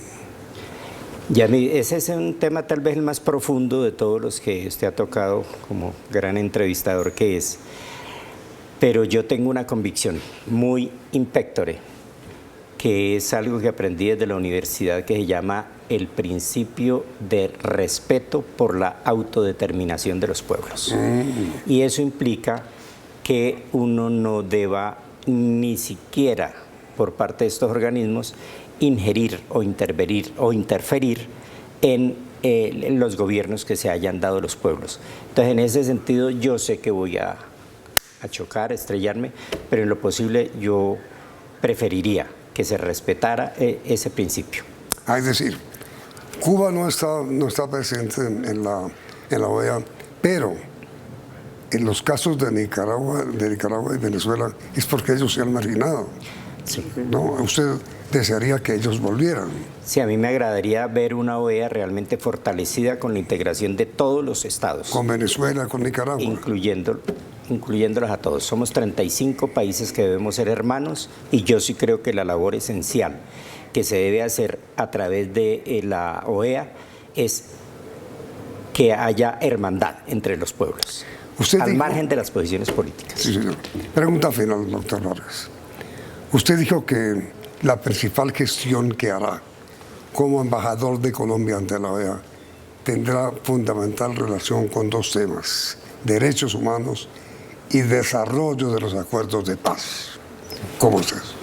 Ese es un tema tal vez el más profundo de todos los que usted ha tocado como gran entrevistador que es. Pero yo tengo una convicción muy impectore, que es algo que aprendí desde la universidad, que se llama el principio de respeto por la autodeterminación de los pueblos. Y eso implica que uno no deba ni siquiera por parte de estos organismos ingerir o interferir en los gobiernos que se hayan dado los pueblos. Entonces, en ese sentido, yo sé que voy a chocar, a estrellarme, pero en lo posible yo preferiría que se respetara ese principio. Es decir, Cuba no está presente en la OEA, pero en los casos de Nicaragua y Venezuela es porque ellos se han marginado. Sí. ¿No? ¿Usted desearía que ellos volvieran? Sí, a mí me agradaría ver una OEA realmente fortalecida con la integración de todos los estados. Con Venezuela, con Nicaragua. Incluyéndolos a todos. Somos 35 países que debemos ser hermanos y yo sí creo que la labor esencial que se debe hacer a través de la OEA es que haya hermandad entre los pueblos, al margen de las posiciones políticas. Sí, señor. Pregunta final, doctor Vargas. Usted dijo que la principal gestión que hará como embajador de Colombia ante la OEA tendrá fundamental relación con dos temas: derechos humanos y desarrollo de los acuerdos de paz. ¿Cómo es eso?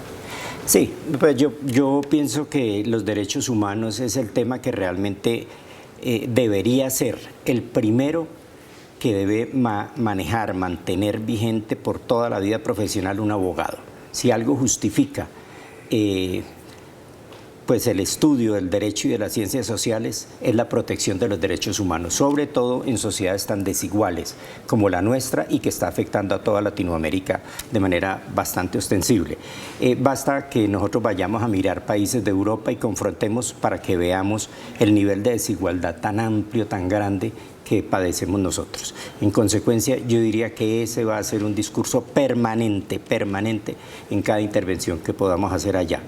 Sí, pues yo pienso que los derechos humanos es el tema que realmente debería ser el primero que debe mantener vigente por toda la vida profesional un abogado. Si algo justifica pues el estudio del derecho y de las ciencias sociales es la protección de los derechos humanos, sobre todo en sociedades tan desiguales como la nuestra y que está afectando a toda Latinoamérica de manera bastante ostensible. Basta que nosotros vayamos a mirar países de Europa y confrontemos para que veamos el nivel de desigualdad tan amplio, tan grande que padecemos nosotros. En consecuencia, yo diría que ese va a ser un discurso permanente en cada intervención que podamos hacer allá.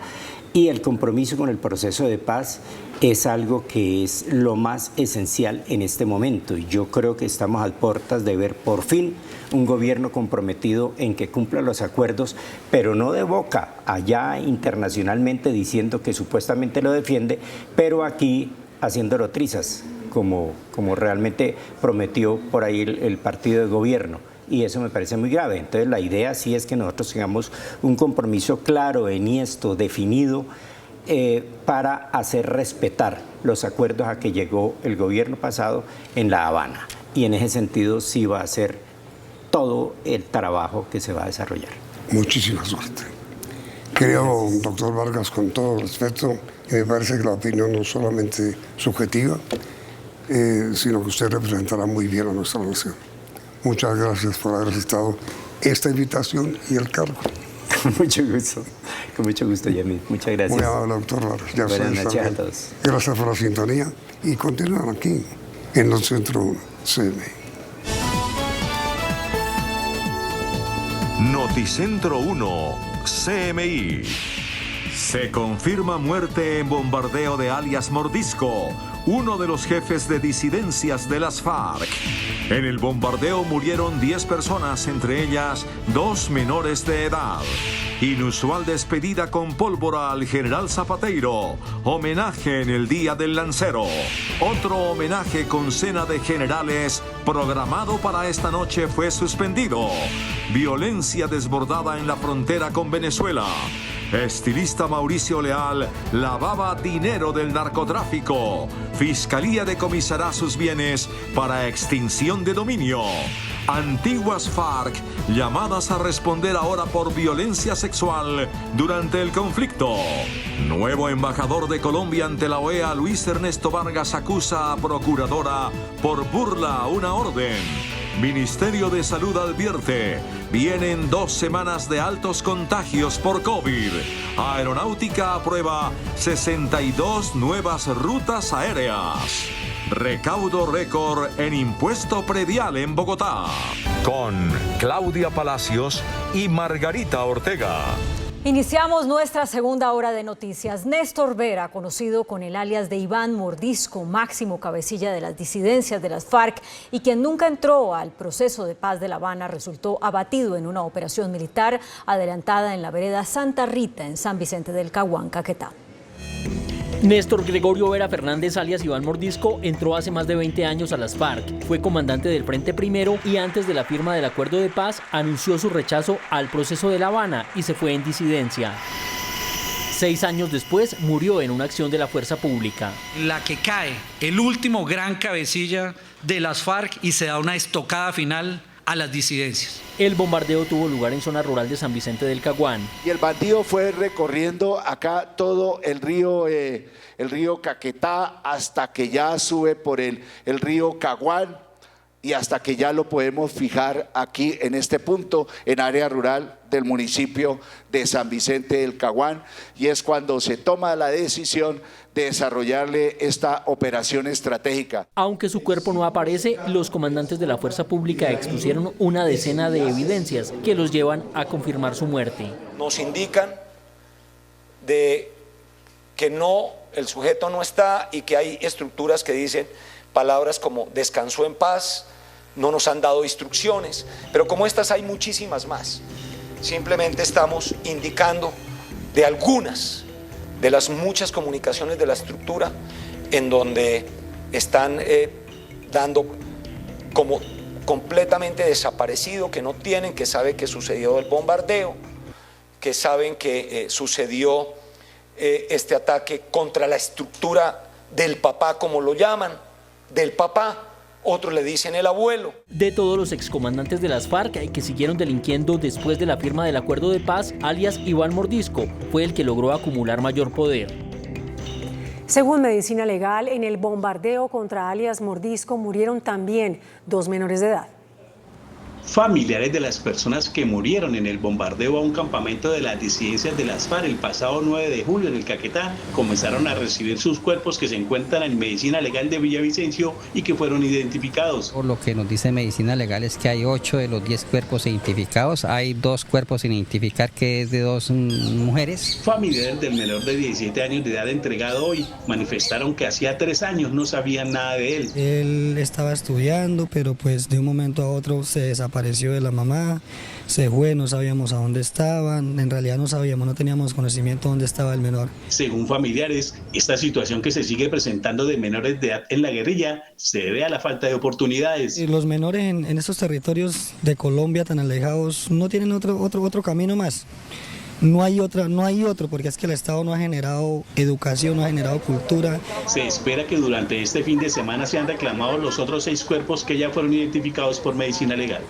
Y el compromiso con el proceso de paz es algo que es lo más esencial en este momento. Y yo creo que estamos a puertas de ver por fin un gobierno comprometido en que cumpla los acuerdos, pero no de boca, allá internacionalmente diciendo que supuestamente lo defiende, pero aquí haciéndolo trizas, como realmente prometió por ahí el partido de gobierno. Y eso me parece muy grave. Entonces la idea sí es que nosotros tengamos un compromiso claro, enhiesto, definido, para hacer respetar los acuerdos a que llegó el gobierno pasado en La Habana. Y en ese sentido sí va a ser todo el trabajo que se va a desarrollar. Muchísima suerte. Creo, doctor Vargas, con todo respeto, que me parece que la opinión no es solamente subjetiva, sino que usted representará muy bien a nuestra nación. Muchas gracias por haber aceptado esta invitación y el cargo. Con mucho gusto, Yamil. Muchas gracias. Muy amable, doctor Vargas. Ya Buenas noches a todos. Gracias por la sintonía y continúan aquí en el Centro 1 CMI. Noticentro 1 CMI. Se confirma muerte en bombardeo de alias Mordisco, uno de los jefes de disidencias de las FARC. En el bombardeo murieron 10 personas, entre ellas 2 menores de edad. Inusual despedida con pólvora al general Zapateiro. Homenaje en el Día del Lancero. Otro homenaje con cena de generales programado para esta noche fue suspendido. Violencia desbordada en la frontera con Venezuela. Estilista Mauricio Leal lavaba dinero del narcotráfico. Fiscalía decomisará sus bienes para extinción de dominio. Antiguas FARC llamadas a responder ahora por violencia sexual durante el conflicto. Nuevo embajador de Colombia ante la OEA, Luis Ernesto Vargas, acusa a procuradora por burla a una orden. Ministerio de Salud advierte, vienen 2 semanas de altos contagios por COVID. Aeronáutica aprueba 62 nuevas rutas aéreas. Recaudo récord en impuesto predial en Bogotá. Con Claudia Palacios y Margarita Ortega. Iniciamos nuestra segunda hora de noticias. Néstor Vera, conocido con el alias de Iván Mordisco, máximo cabecilla de las disidencias de las FARC y quien nunca entró al proceso de paz de La Habana, resultó abatido en una operación militar adelantada en la vereda Santa Rita, en San Vicente del Caguán, Caquetá. Néstor Gregorio Vera Fernández, alias Iván Mordisco, entró hace más de 20 años a las FARC. Fue comandante del Frente Primero y antes de la firma del acuerdo de paz anunció su rechazo al proceso de La Habana y se fue en disidencia. 6 años después murió en una acción de la fuerza pública. La que cae, el último gran cabecilla de las FARC y se da una estocada final a las disidencias. El bombardeo tuvo lugar en zona rural de San Vicente del Caguán. Y el bandido fue recorriendo acá todo el río Caquetá hasta que ya sube por el río Caguán y hasta que ya lo podemos fijar aquí en este punto, en área rural del municipio de San Vicente del Caguán, y es cuando se toma la decisión de desarrollarle esta operación estratégica. Aunque su cuerpo no aparece, los comandantes de la fuerza pública expusieron una decena de evidencias que los llevan a confirmar su muerte. Nos indican de que no, el sujeto no está y que hay estructuras que dicen palabras como descansó en paz, no nos han dado instrucciones, pero como estas hay muchísimas más. Simplemente estamos indicando de algunas de las muchas comunicaciones de la estructura en donde están dando como completamente desaparecido, que no tienen, que saben que sucedió el bombardeo, que saben que sucedió este ataque contra la estructura del papá, como lo llaman, del papá. Otros le dicen el abuelo. De todos los excomandantes de las FARC que siguieron delinquiendo después de la firma del acuerdo de paz, alias Iván Mordisco fue el que logró acumular mayor poder. Según Medicina Legal, en el bombardeo contra alias Mordisco murieron también 2 menores de edad. Familiares de las personas que murieron en el bombardeo a un campamento de las disidencias de las FARC el pasado 9 de julio en el Caquetá comenzaron a recibir sus cuerpos que se encuentran en Medicina Legal de Villavicencio y que fueron identificados. Por lo que nos dice Medicina Legal es que hay 8 de los 10 cuerpos identificados, hay 2 cuerpos sin identificar que es de 2 mujeres. Familiares del menor de 17 años de edad entregado hoy manifestaron que hacía 3 años no sabían nada de él. Él estaba estudiando, pero pues de un momento a otro se desapareció de la mamá, se fue, no sabíamos a dónde estaban, en realidad no sabíamos, no teníamos conocimiento de dónde estaba el menor. Según familiares, esta situación que se sigue presentando de menores de edad en la guerrilla se debe a la falta de oportunidades. Los menores en estos territorios de Colombia tan alejados no tienen otro camino más. No hay otro, porque es que el Estado no ha generado educación, no ha generado cultura. Se espera que durante este fin de semana sean reclamados los otros 6 cuerpos que ya fueron identificados por Medicina Legal.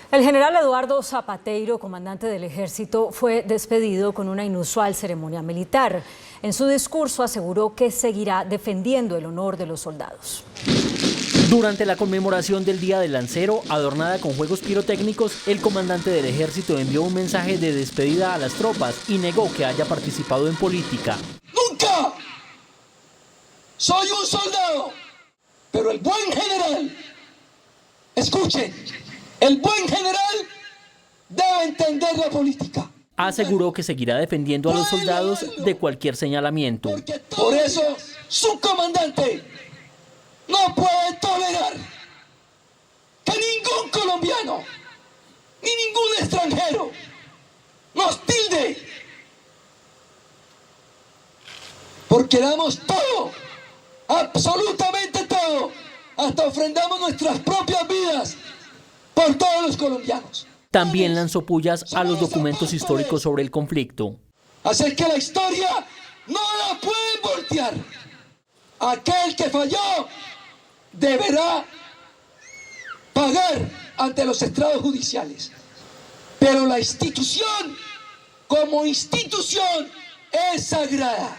El general Eduardo Zapateiro, comandante del Ejército, fue despedido con una inusual ceremonia militar. En su discurso aseguró que seguirá defendiendo el honor de los soldados. Durante la conmemoración del Día del Lancero, adornada con juegos pirotécnicos, el comandante del Ejército envió un mensaje de despedida a las tropas y negó que haya participado en política. ¡Nunca! Soy un soldado, pero el buen general, escuchen, el buen general debe entender la política. Aseguró que seguirá defendiendo a los soldados de cualquier señalamiento. Por eso, su comandante no puede tolerar que ningún colombiano ni ningún extranjero nos tilde, porque damos todo, absolutamente todo, hasta ofrendamos nuestras propias vidas por todos los colombianos. También lanzó pullas a los documentos históricos sobre el conflicto. Así que la historia no la pueden voltear. Aquel que falló deberá pagar ante los estrados judiciales. Pero la institución, como institución, es sagrada.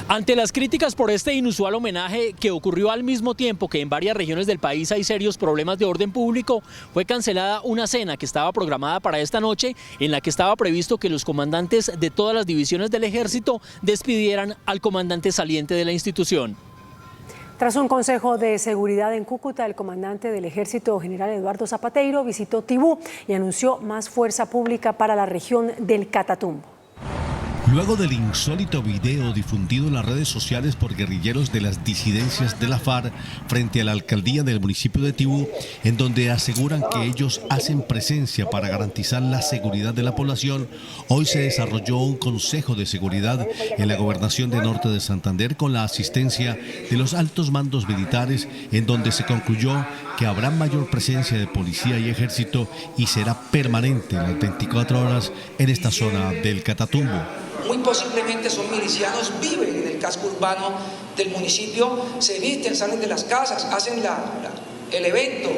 Ante las críticas por este inusual homenaje, que ocurrió al mismo tiempo que en varias regiones del país hay serios problemas de orden público, fue cancelada una cena que estaba programada para esta noche, en la que estaba previsto que los comandantes de todas las divisiones del Ejército despidieran al comandante saliente de la institución. Tras un consejo de seguridad en Cúcuta, el comandante del Ejército, general Eduardo Zapateiro, visitó Tibú y anunció más fuerza pública para la región del Catatumbo. Luego del insólito video difundido en las redes sociales por guerrilleros de las disidencias de la FARC frente a la alcaldía del municipio de Tibú, en donde aseguran que ellos hacen presencia para garantizar la seguridad de la población, hoy se desarrolló un consejo de seguridad en la gobernación de Norte de Santander con la asistencia de los altos mandos militares, en donde se concluyó que habrá mayor presencia de policía y ejército y será permanente las 24 horas en esta zona del Catatumbo. Muy posiblemente son milicianos, viven en el casco urbano del municipio, se visten, salen de las casas, hacen el evento,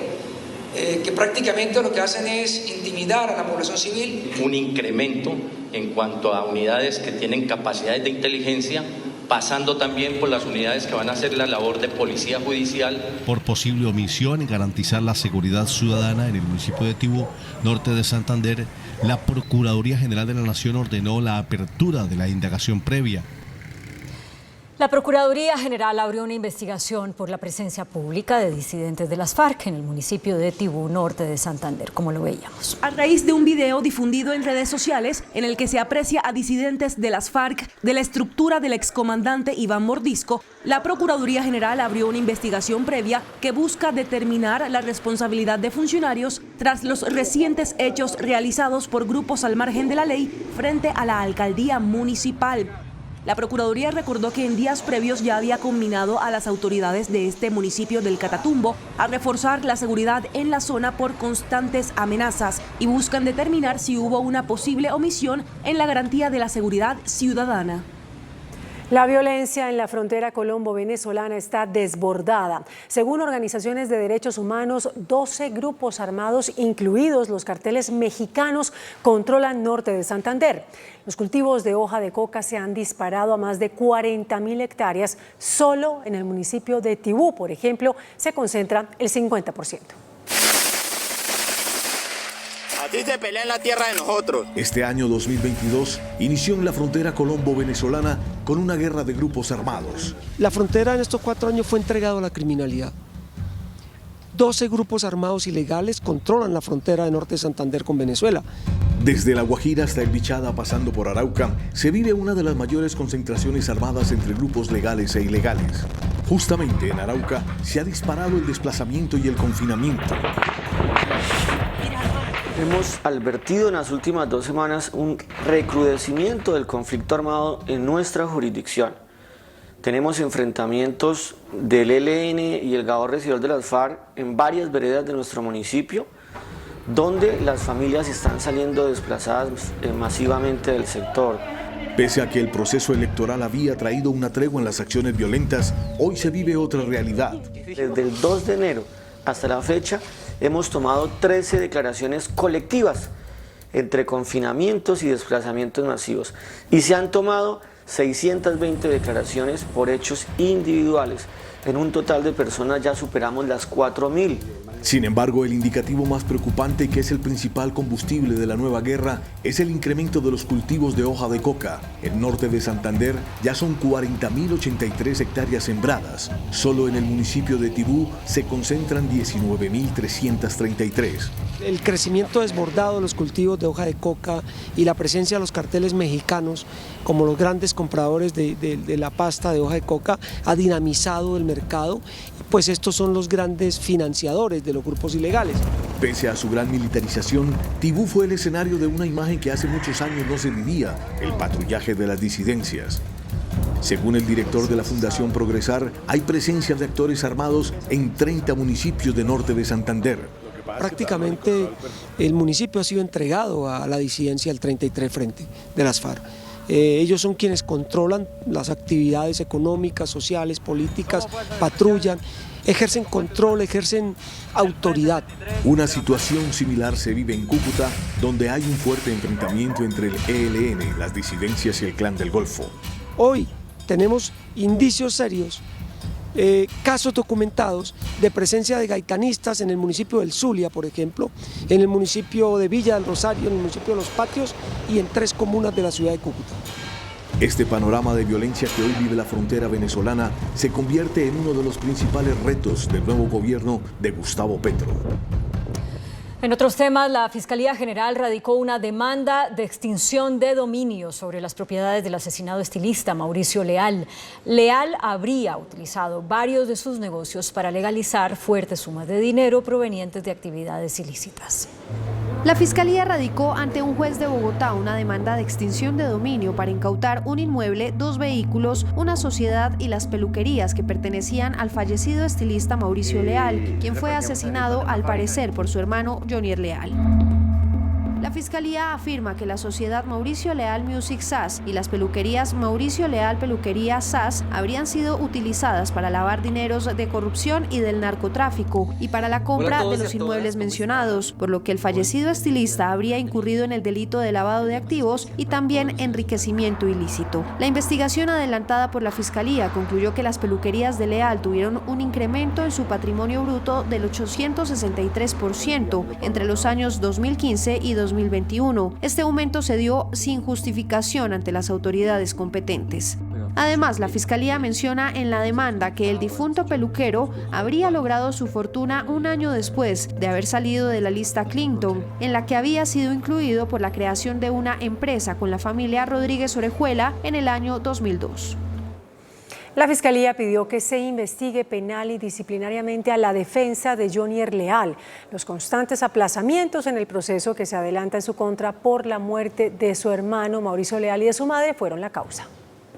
que prácticamente lo que hacen es intimidar a la población civil. Un incremento en cuanto a unidades que tienen capacidades de inteligencia, pasando también por las unidades que van a hacer la labor de policía judicial. Por posible omisión en garantizar la seguridad ciudadana en el municipio de Tibú, Norte de Santander, la Procuraduría General de la Nación ordenó la apertura de la indagación previa. La Procuraduría General abrió una investigación por la presencia pública de disidentes de las FARC en el municipio de Tibú, Norte de Santander, como lo veíamos. A raíz de un video difundido en redes sociales en el que se aprecia a disidentes de las FARC de la estructura del excomandante Iván Mordisco, la Procuraduría General abrió una investigación previa que busca determinar la responsabilidad de funcionarios tras los recientes hechos realizados por grupos al margen de la ley frente a la alcaldía municipal. La Procuraduría recordó que en días previos ya había conminado a las autoridades de este municipio del Catatumbo a reforzar la seguridad en la zona por constantes amenazas y buscan determinar si hubo una posible omisión en la garantía de la seguridad ciudadana. La violencia en la frontera colombo-venezolana está desbordada. Según organizaciones de derechos humanos, 12 grupos armados, incluidos los carteles mexicanos, controlan norte de Santander. Los cultivos de hoja de coca se han disparado a más de 40.000 hectáreas. Solo en el municipio de Tibú, por ejemplo, se concentra el 50%. Así se pelea en la tierra de nosotros. Este año 2022 inició en la frontera colombo-venezolana con una guerra de grupos armados. La frontera en estos 4 años fue entregada a la criminalidad. 12 grupos armados ilegales controlan la frontera de norte de Santander con Venezuela. Desde La Guajira hasta el Bichada, pasando por Arauca, se vive una de las mayores concentraciones armadas entre grupos legales e ilegales. Justamente en Arauca se ha disparado el desplazamiento y el confinamiento. Hemos advertido en las últimas 2 semanas un recrudecimiento del conflicto armado en nuestra jurisdicción. Tenemos enfrentamientos del ELN y el Gado Residual de las FARC en varias veredas de nuestro municipio, donde las familias están saliendo desplazadas masivamente del sector. Pese a que el proceso electoral había traído una tregua en las acciones violentas, hoy se vive otra realidad. Desde el 2 de enero hasta la fecha, hemos tomado 13 declaraciones colectivas entre confinamientos y desplazamientos masivos y se han tomado 620 declaraciones por hechos individuales. En un total de personas ya superamos las 4.000. Sin embargo, el indicativo más preocupante, que es el principal combustible de la nueva guerra, es el incremento de los cultivos de hoja de coca. En norte de Santander ya son 40.083 hectáreas sembradas. Solo en el municipio de Tibú se concentran 19.333. El crecimiento desbordado de los cultivos de hoja de coca y la presencia de los carteles mexicanos como los grandes compradores de la pasta de hoja de coca ha dinamizado el mercado, pues estos son los grandes financiadores de los grupos ilegales. Pese a su gran militarización, Tibú fue el escenario de una imagen que hace muchos años no se vivía, el patrullaje de las disidencias. Según el director de la Fundación Progresar, hay presencia de actores armados en 30 municipios de norte de Santander. Prácticamente el municipio ha sido entregado a la disidencia del 33 Frente de las FARC. Ellos son quienes controlan las actividades económicas, sociales, políticas, patrullan, ejercen control, ejercen autoridad. Una situación similar se vive en Cúcuta, donde hay un fuerte enfrentamiento entre el ELN, las disidencias y el Clan del Golfo. Hoy tenemos indicios serios, casos documentados de presencia de gaitanistas en el municipio del Zulia, por ejemplo, en el municipio de Villa del Rosario, en el municipio de Los Patios y en 3 comunas de la ciudad de Cúcuta. Este panorama de violencia que hoy vive la frontera venezolana se convierte en uno de los principales retos del nuevo gobierno de Gustavo Petro. En otros temas, la Fiscalía General radicó una demanda de extinción de dominio sobre las propiedades del asesinado estilista Mauricio Leal. Leal habría utilizado varios de sus negocios para legalizar fuertes sumas de dinero provenientes de actividades ilícitas. La Fiscalía radicó ante un juez de Bogotá una demanda de extinción de dominio para incautar un inmueble, 2 vehículos, una sociedad y las peluquerías que pertenecían al fallecido estilista Mauricio Leal, quien fue asesinado al parecer por su hermano Jonier Leal. La Fiscalía afirma que la sociedad Mauricio Leal Music SAS y las peluquerías Mauricio Leal Peluquería SAS habrían sido utilizadas para lavar dineros de corrupción y del narcotráfico y para la compra de los inmuebles mencionados, por lo que el fallecido estilista habría incurrido en el delito de lavado de activos y también enriquecimiento ilícito. La investigación adelantada por la Fiscalía concluyó que las peluquerías de Leal tuvieron un incremento en su patrimonio bruto del 863% entre los años 2015 y 2021. Este aumento se dio sin justificación ante las autoridades competentes. Además, la Fiscalía menciona en la demanda que el difunto peluquero habría logrado su fortuna un año después de haber salido de la lista Clinton, en la que había sido incluido por la creación de una empresa con la familia Rodríguez Orejuela en el año 2002. La Fiscalía pidió que se investigue penal y disciplinariamente a la defensa de Jonier Leal. Los constantes aplazamientos en el proceso que se adelanta en su contra por la muerte de su hermano Mauricio Leal y de su madre fueron la causa.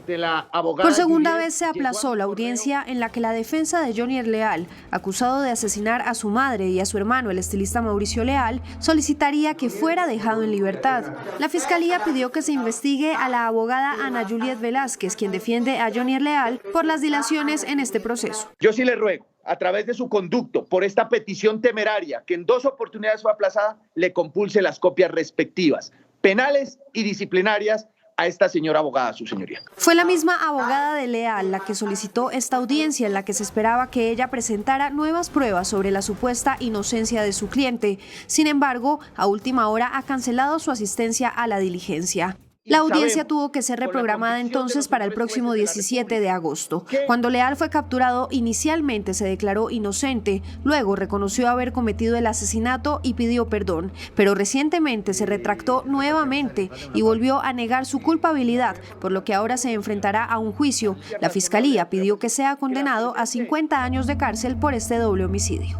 de la abogada. Por segunda vez se aplazó la audiencia en la que la defensa de Jonier Leal, acusado de asesinar a su madre y a su hermano, el estilista Mauricio Leal, solicitaría que fuera dejado en libertad. La fiscalía pidió que se investigue a la abogada Ana Juliet Velázquez, quien defiende a Jonier Leal, por las dilaciones en este proceso. Yo sí le ruego, a través de su conducto, por esta petición temeraria, que en 2 oportunidades fue aplazada, le compulse las copias respectivas, penales y disciplinarias, a esta señora abogada, su señoría. Fue la misma abogada de Leal la que solicitó esta audiencia en la que se esperaba que ella presentara nuevas pruebas sobre la supuesta inocencia de su cliente. Sin embargo, a última hora ha cancelado su asistencia a la diligencia. La audiencia tuvo que ser reprogramada entonces para el próximo 17 de agosto. Cuando Leal fue capturado, inicialmente se declaró inocente, luego reconoció haber cometido el asesinato y pidió perdón, pero recientemente se retractó nuevamente y volvió a negar su culpabilidad, por lo que ahora se enfrentará a un juicio. La fiscalía pidió que sea condenado a 50 años de cárcel por este doble homicidio.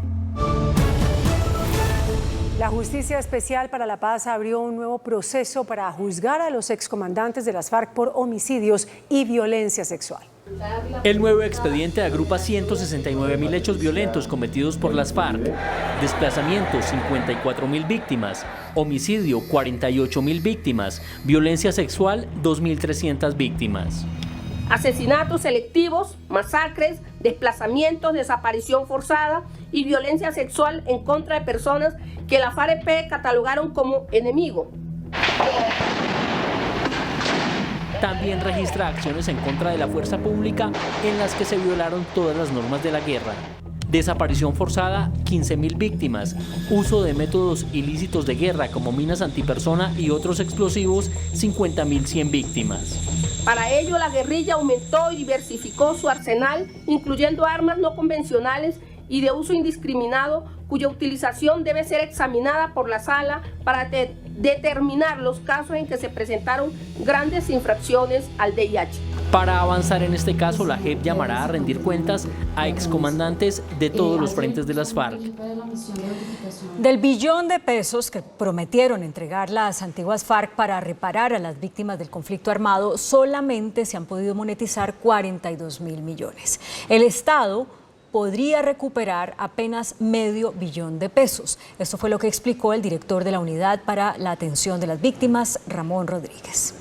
La Justicia Especial para la Paz abrió un nuevo proceso para juzgar a los excomandantes de las FARC por homicidios y violencia sexual. El nuevo expediente agrupa 169.000 hechos violentos cometidos por las FARC, desplazamiento 54.000 víctimas, homicidio 48.000 víctimas, violencia sexual 2.300 víctimas. Asesinatos selectivos, masacres, desplazamientos, desaparición forzada y violencia sexual en contra de personas que la FARC catalogaron como enemigo. También registra acciones en contra de la fuerza pública en las que se violaron todas las normas de la guerra. Desaparición forzada, 15.000 víctimas. Uso de métodos ilícitos de guerra como minas antipersona y otros explosivos, 50.100 víctimas. Para ello, la guerrilla aumentó y diversificó su arsenal, incluyendo armas no convencionales y de uso indiscriminado, cuya utilización debe ser examinada por la Sala para determinar los casos en que se presentaron grandes infracciones al DIH. Para avanzar en este caso, la JEP llamará a rendir cuentas a excomandantes de todos los frentes de las FARC. Del billón de pesos que prometieron entregar las antiguas FARC para reparar a las víctimas del conflicto armado, solamente se han podido monetizar 42.000 millones. El Estado podría recuperar apenas $500 millones. Esto fue lo que explicó el director de la Unidad para la Atención de las Víctimas, Ramón Rodríguez.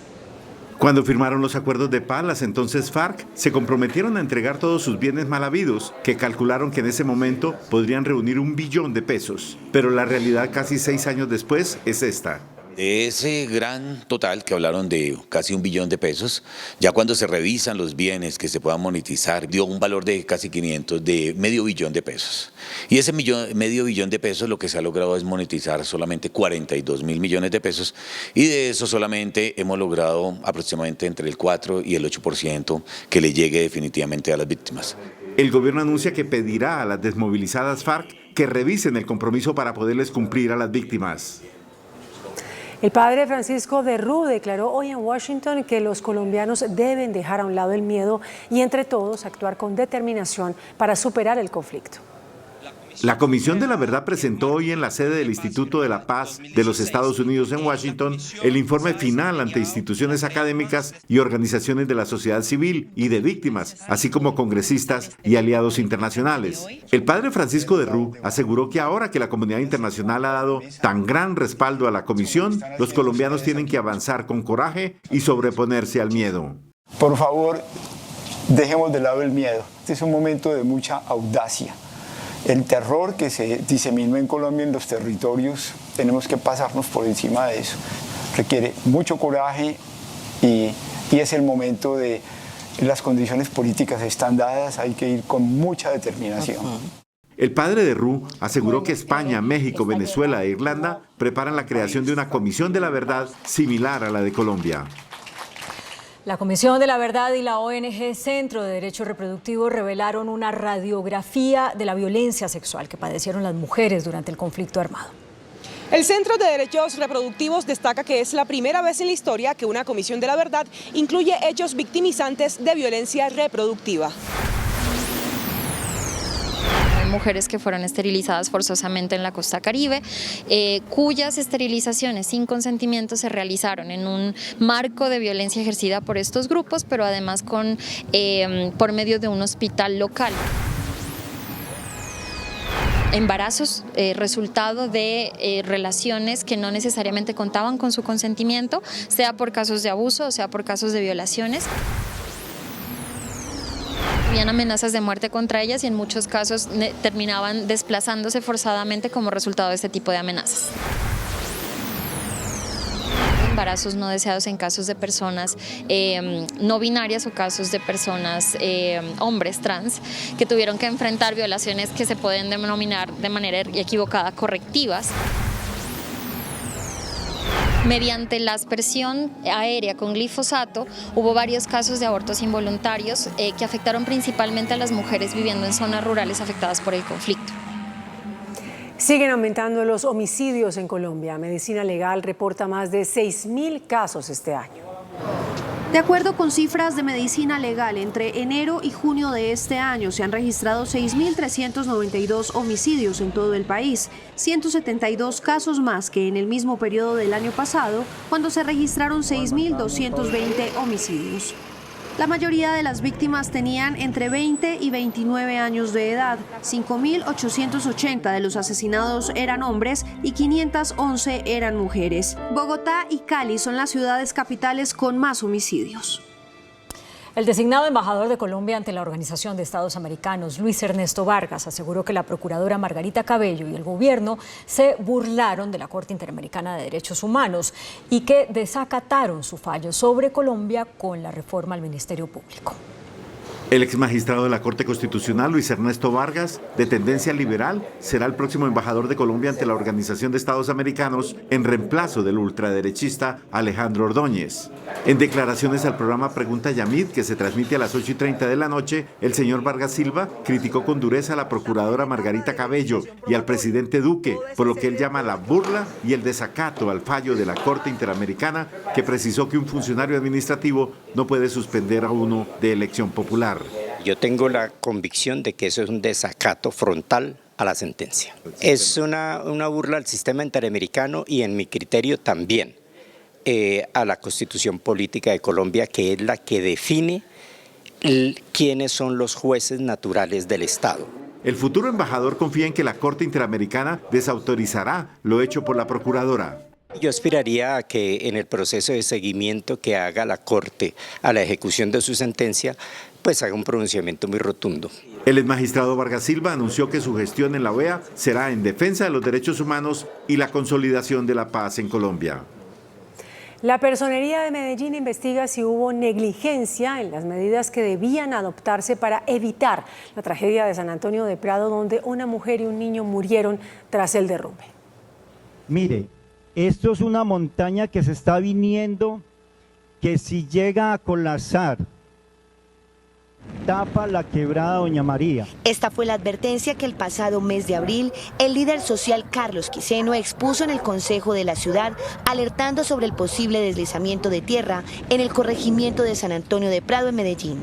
Cuando firmaron los acuerdos de paz, las entonces FARC se comprometieron a entregar todos sus bienes mal habidos, que calcularon que en ese momento podrían reunir $1 billón. Pero la realidad casi 6 años después es esta. De ese gran total que hablaron de casi $1 billón, ya cuando se revisan los bienes que se puedan monetizar, dio un valor de casi 500, de $500 millón. Y ese $500 millón lo que se ha logrado es monetizar solamente $42.000 millones, y de eso solamente hemos logrado aproximadamente entre el 4 y el 8% que le llegue definitivamente a las víctimas. El gobierno anuncia que pedirá a las desmovilizadas FARC que revisen el compromiso para poderles cumplir a las víctimas. El padre Francisco de Rú declaró hoy en Washington que los colombianos deben dejar a un lado el miedo y entre todos actuar con determinación para superar el conflicto. La Comisión de la Verdad presentó hoy en la sede del Instituto de la Paz de los Estados Unidos en Washington el informe final ante instituciones académicas y organizaciones de la sociedad civil y de víctimas, así como congresistas y aliados internacionales. El padre Francisco de Rú aseguró que ahora que la comunidad internacional ha dado tan gran respaldo a la comisión, los colombianos tienen que avanzar con coraje y sobreponerse al miedo. Por favor, dejemos de lado el miedo. Este es un momento de mucha audacia. El terror que se diseminó en Colombia en los territorios, tenemos que pasarnos por encima de eso. Requiere mucho coraje y es el momento de las condiciones políticas están dadas, hay que ir con mucha determinación. El padre de Rú aseguró que España, México, Venezuela e Irlanda preparan la creación de una comisión de la verdad similar a la de Colombia. La Comisión de la Verdad y la ONG Centro de Derecho Reproductivo revelaron una radiografía de la violencia sexual que padecieron las mujeres durante el conflicto armado. El Centro de Derechos Reproductivos destaca que es la primera vez en la historia que una Comisión de la Verdad incluye hechos victimizantes de violencia reproductiva. mujeres que fueron esterilizadas forzosamente en la costa caribe, cuyas esterilizaciones sin consentimiento se realizaron en un marco de violencia ejercida por estos grupos, pero además por medio de un hospital local. Embarazos resultado de relaciones que no necesariamente contaban con su consentimiento, sea por casos de abuso o sea por casos de violaciones. Habían amenazas de muerte contra ellas y en muchos casos terminaban desplazándose forzadamente como resultado de este tipo de amenazas. Embarazos no deseados en casos de personas no binarias o casos de personas hombres trans que tuvieron que enfrentar violaciones que se pueden denominar de manera equivocada correctivas. Mediante la aspersión aérea con glifosato hubo varios casos de abortos involuntarios que afectaron principalmente a las mujeres viviendo en zonas rurales afectadas por el conflicto. Siguen aumentando los homicidios en Colombia. Medicina Legal reporta más de 6.000 casos este año. De acuerdo con cifras de Medicina Legal, entre enero y junio de este año se han registrado 6.392 homicidios en todo el país, 172 casos más que en el mismo periodo del año pasado, cuando se registraron 6.220 homicidios. La mayoría de las víctimas tenían entre 20 y 29 años de edad. 5.880 de los asesinados eran hombres y 511 eran mujeres. Bogotá y Cali son las ciudades capitales con más homicidios. El designado embajador de Colombia ante la Organización de Estados Americanos, Luis Ernesto Vargas, aseguró que la procuradora Margarita Cabello y el gobierno se burlaron de la Corte Interamericana de Derechos Humanos y que desacataron su fallo sobre Colombia con la reforma al Ministerio Público. El exmagistrado de la Corte Constitucional, Luis Ernesto Vargas, de tendencia liberal, será el próximo embajador de Colombia ante la Organización de Estados Americanos en reemplazo del ultraderechista Alejandro Ordóñez. En declaraciones al programa Pregunta Yamid, que se transmite a las 8:30 de la noche, el señor Vargas Silva criticó con dureza a la procuradora Margarita Cabello y al presidente Duque por lo que él llama la burla y el desacato al fallo de la Corte Interamericana, que precisó que un funcionario administrativo no puede suspender a uno de elección popular. Yo tengo la convicción de que eso es un desacato frontal a la sentencia. Es una burla al sistema interamericano y en mi criterio también a la Constitución Política de Colombia, que es la que define quiénes son los jueces naturales del Estado. El futuro embajador confía en que la Corte Interamericana desautorizará lo hecho por la procuradora. Yo aspiraría a que en el proceso de seguimiento que haga la Corte a la ejecución de su sentencia, pues haga un pronunciamiento muy rotundo. El exmagistrado Vargas Silva anunció que su gestión en la OEA será en defensa de los derechos humanos y la consolidación de la paz en Colombia. La Personería de Medellín investiga si hubo negligencia en las medidas que debían adoptarse para evitar la tragedia de San Antonio de Prado, donde una mujer y un niño murieron tras el derrumbe. Mire, esto es una montaña que se está viniendo, que si llega a colapsar, tapa la quebrada Doña María. Esta fue la advertencia que el pasado mes de abril el líder social Carlos Quiseno expuso en el Consejo de la ciudad, alertando sobre el posible deslizamiento de tierra en el corregimiento de San Antonio de Prado en Medellín.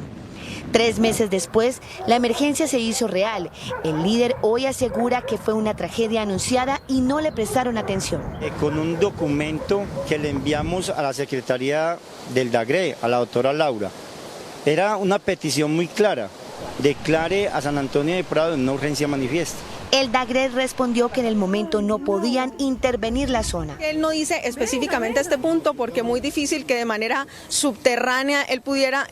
3 meses después, la emergencia se hizo real. El líder hoy asegura que fue una tragedia anunciada y no le prestaron atención. Con un documento que le enviamos a la Secretaría del DAGRE, a la doctora Laura, era una petición muy clara: declare a San Antonio de Prado en una urgencia manifiesta. El DAGRE respondió que en el momento no podían intervenir la zona. Él no dice específicamente este punto porque es muy difícil que de manera subterránea él pudiera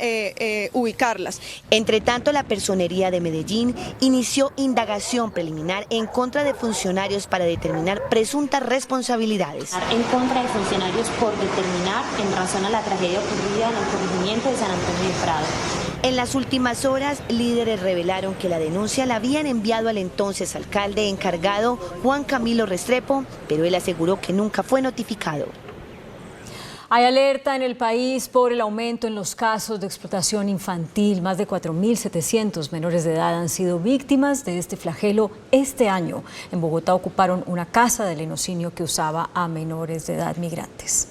ubicarlas. Entre tanto, la Personería de Medellín inició indagación preliminar en contra de funcionarios para determinar presuntas responsabilidades. En contra de funcionarios por determinar en razón a la tragedia ocurrida en el corregimiento de San Antonio de Prado. En las últimas horas, líderes revelaron que la denuncia la habían enviado al entonces alcalde encargado Juan Camilo Restrepo, pero él aseguró que nunca fue notificado. Hay alerta en el país por el aumento en los casos de explotación infantil. Más de 4.700 menores de edad han sido víctimas de este flagelo este año. En Bogotá ocuparon una casa de lenocinio que usaba a menores de edad migrantes.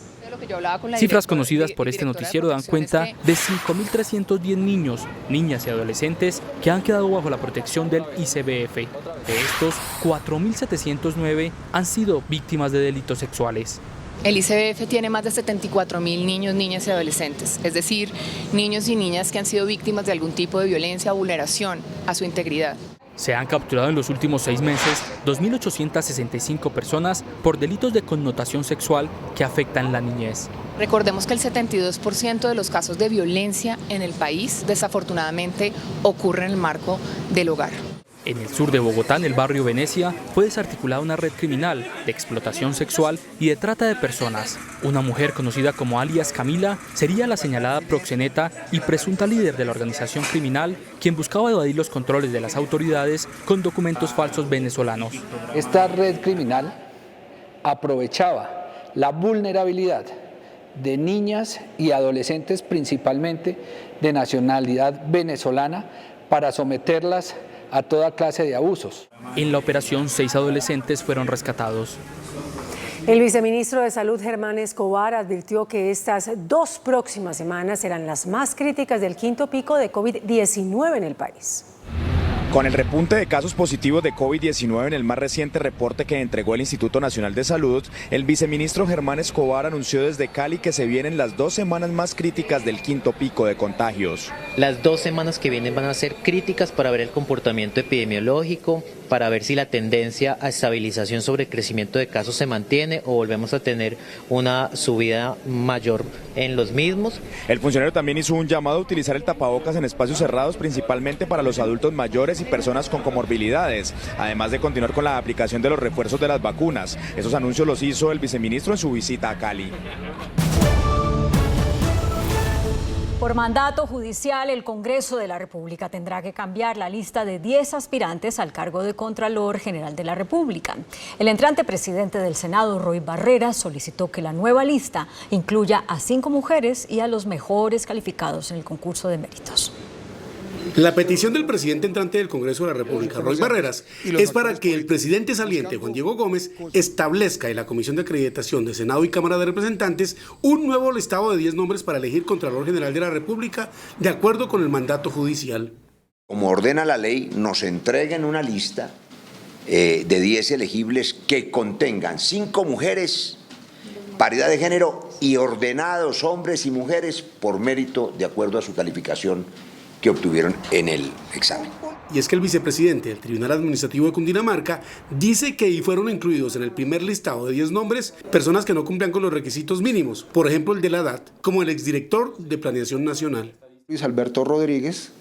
Cifras conocidas por este noticiero dan cuenta de 5.310 niños, niñas y adolescentes que han quedado bajo la protección del ICBF. De estos, 4.709 han sido víctimas de delitos sexuales. El ICBF tiene más de 74.000 niños, niñas y adolescentes, es decir, niños y niñas que han sido víctimas de algún tipo de violencia o vulneración a su integridad. Se han capturado en los últimos 6 meses 2.865 personas por delitos de connotación sexual que afectan la niñez. Recordemos que el 72% de los casos de violencia en el país, desafortunadamente, ocurre en el marco del hogar. En el sur de Bogotá, en el barrio Venecia, fue desarticulada una red criminal de explotación sexual y de trata de personas. Una mujer conocida como alias Camila sería la señalada proxeneta y presunta líder de la organización criminal, quien buscaba evadir los controles de las autoridades con documentos falsos venezolanos. Esta red criminal aprovechaba la vulnerabilidad de niñas y adolescentes, principalmente de nacionalidad venezolana, para someterlas a toda clase de abusos. En la operación, 6 adolescentes fueron rescatados. El viceministro de Salud, Germán Escobar, advirtió que estas 2 próximas semanas serán las más críticas del quinto pico de COVID-19 en el país. Con el repunte de casos positivos de COVID-19 en el más reciente reporte que entregó el Instituto Nacional de Salud, el viceministro Germán Escobar anunció desde Cali que se vienen las 2 semanas más críticas del quinto pico de contagios. Las 2 semanas que vienen van a ser críticas para ver el comportamiento epidemiológico, para ver si la tendencia a estabilización sobre el crecimiento de casos se mantiene o volvemos a tener una subida mayor en los mismos. El funcionario también hizo un llamado a utilizar el tapabocas en espacios cerrados, principalmente para los adultos mayores y personas con comorbilidades, además de continuar con la aplicación de los refuerzos de las vacunas. Esos anuncios los hizo el viceministro en su visita a Cali. Por mandato judicial, el Congreso de la República tendrá que cambiar la lista de 10 aspirantes al cargo de Contralor General de la República. El entrante presidente del Senado, Roy Barreras, solicitó que la nueva lista incluya a 5 mujeres y a los mejores calificados en el concurso de méritos. La petición del presidente entrante del Congreso de la República, Roy Barreras, es para que el presidente saliente, Juan Diego Gómez, establezca en la Comisión de Acreditación de Senado y Cámara de Representantes un nuevo listado de 10 nombres para elegir Contralor General de la República de acuerdo con el mandato judicial. Como ordena la ley, nos entreguen una lista de 10 elegibles que contengan 5 mujeres, paridad de género y ordenados hombres y mujeres por mérito de acuerdo a su calificación que obtuvieron en el examen. Y es que el vicepresidente del Tribunal Administrativo de Cundinamarca dice que fueron incluidos en el primer listado de 10 nombres personas que no cumplían con los requisitos mínimos, por ejemplo el de la edad, como el exdirector de Planeación Nacional. Luis Alberto Rodríguez,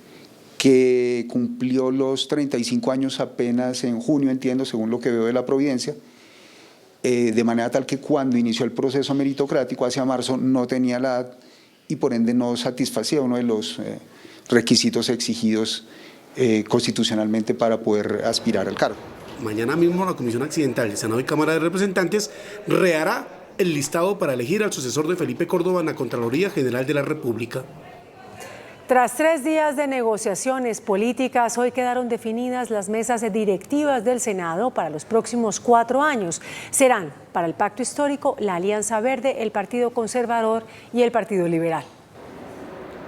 que cumplió los 35 años apenas en junio, entiendo, según lo que veo de la Providencia, de manera tal que cuando inició el proceso meritocrático hacia marzo no tenía la edad y por ende no satisfacía uno de los requisitos exigidos constitucionalmente para poder aspirar al cargo. Mañana mismo la Comisión Accidental de Senado y Cámara de Representantes rehará el listado para elegir al sucesor de Felipe Córdoba en la Contraloría General de la República. Tras 3 días de negociaciones políticas, hoy quedaron definidas las mesas directivas del Senado para los próximos 4 años. Serán para el Pacto Histórico, la Alianza Verde, el Partido Conservador y el Partido Liberal.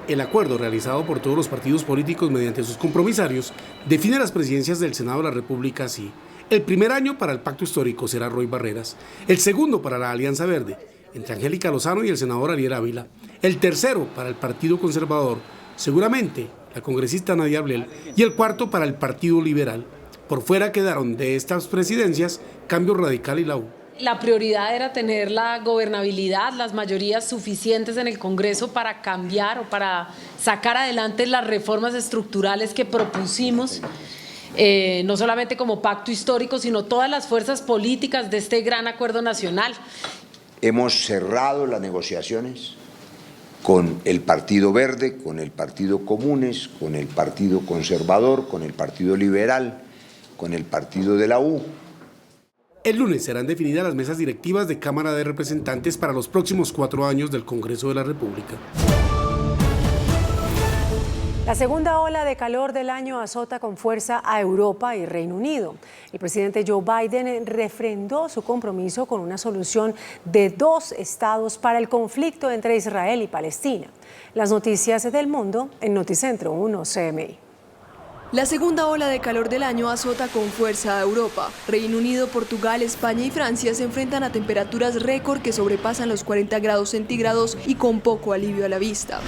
El acuerdo realizado por todos los partidos políticos mediante sus compromisarios define las presidencias del Senado de la República así. El primer año para el Pacto Histórico será Roy Barreras, el segundo para la Alianza Verde, entre Angélica Lozano y el senador Ariel Ávila, el tercero para el Partido Conservador, seguramente la congresista Nadia Ablel, y el cuarto para el Partido Liberal. Por fuera quedaron de estas presidencias Cambio Radical y la U. La prioridad era tener la gobernabilidad, las mayorías suficientes en el Congreso para cambiar o para sacar adelante las reformas estructurales que propusimos, no solamente como pacto histórico, sino todas las fuerzas políticas de este gran acuerdo nacional. Hemos cerrado las negociaciones con el Partido Verde, con el Partido Comunes, con el Partido Conservador, con el Partido Liberal, con el Partido de la U. El lunes serán definidas las mesas directivas de Cámara de Representantes para los próximos 4 años del Congreso de la República. La segunda ola de calor del año azota con fuerza a Europa y Reino Unido. El presidente Joe Biden refrendó su compromiso con una solución de 2 estados para el conflicto entre Israel y Palestina. Las noticias del mundo en Noticentro 1 CMI. La segunda ola de calor del año azota con fuerza a Europa. Reino Unido, Portugal, España y Francia se enfrentan a temperaturas récord que sobrepasan los 40 grados centígrados y con poco alivio a la vista.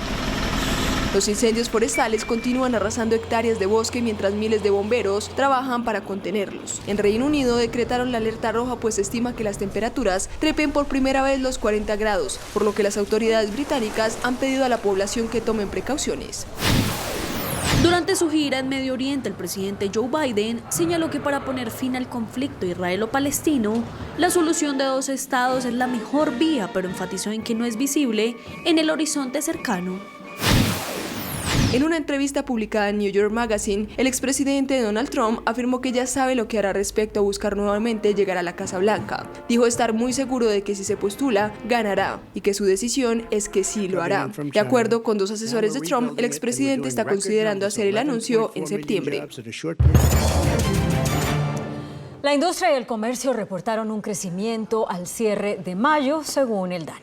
Los incendios forestales continúan arrasando hectáreas de bosque mientras miles de bomberos trabajan para contenerlos. En Reino Unido decretaron la alerta roja pues se estima que las temperaturas trepen por primera vez los 40 grados, por lo que las autoridades británicas han pedido a la población que tomen precauciones. Durante su gira en Medio Oriente, el presidente Joe Biden señaló que para poner fin al conflicto israelo-palestino, la solución de 2 estados es la mejor vía, pero enfatizó en que no es visible en el horizonte cercano. En una entrevista publicada en New York Magazine, el expresidente Donald Trump afirmó que ya sabe lo que hará respecto a buscar nuevamente llegar a la Casa Blanca. Dijo estar muy seguro de que si se postula, ganará, y que su decisión es que sí lo hará. De acuerdo con 2 asesores de Trump, el expresidente está considerando hacer el anuncio en septiembre. La industria y el comercio reportaron un crecimiento al cierre de mayo, según el DANE.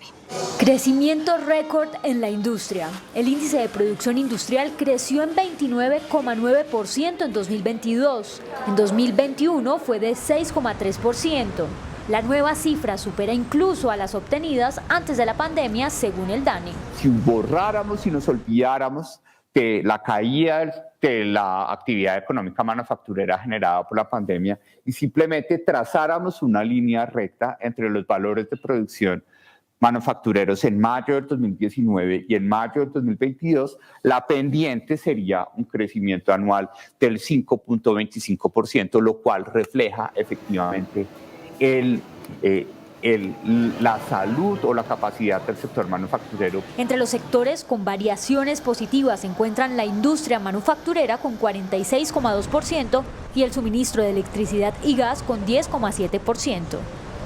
Crecimiento récord en la industria. El índice de producción industrial creció en 29,9% en 2022. En 2021 fue de 6,3%. La nueva cifra supera incluso a las obtenidas antes de la pandemia, según el DANE. Si borráramos y nos olvidáramos de la caída de la actividad económica manufacturera generada por la pandemia y simplemente trazáramos una línea recta entre los valores de producción manufactureros en mayo del 2019 y en mayo del 2022, la pendiente sería un crecimiento anual del 5.25%, lo cual refleja efectivamente la salud o la capacidad del sector manufacturero. Entre los sectores con variaciones positivas se encuentran la industria manufacturera con 46,2% y el suministro de electricidad y gas con 10,7%.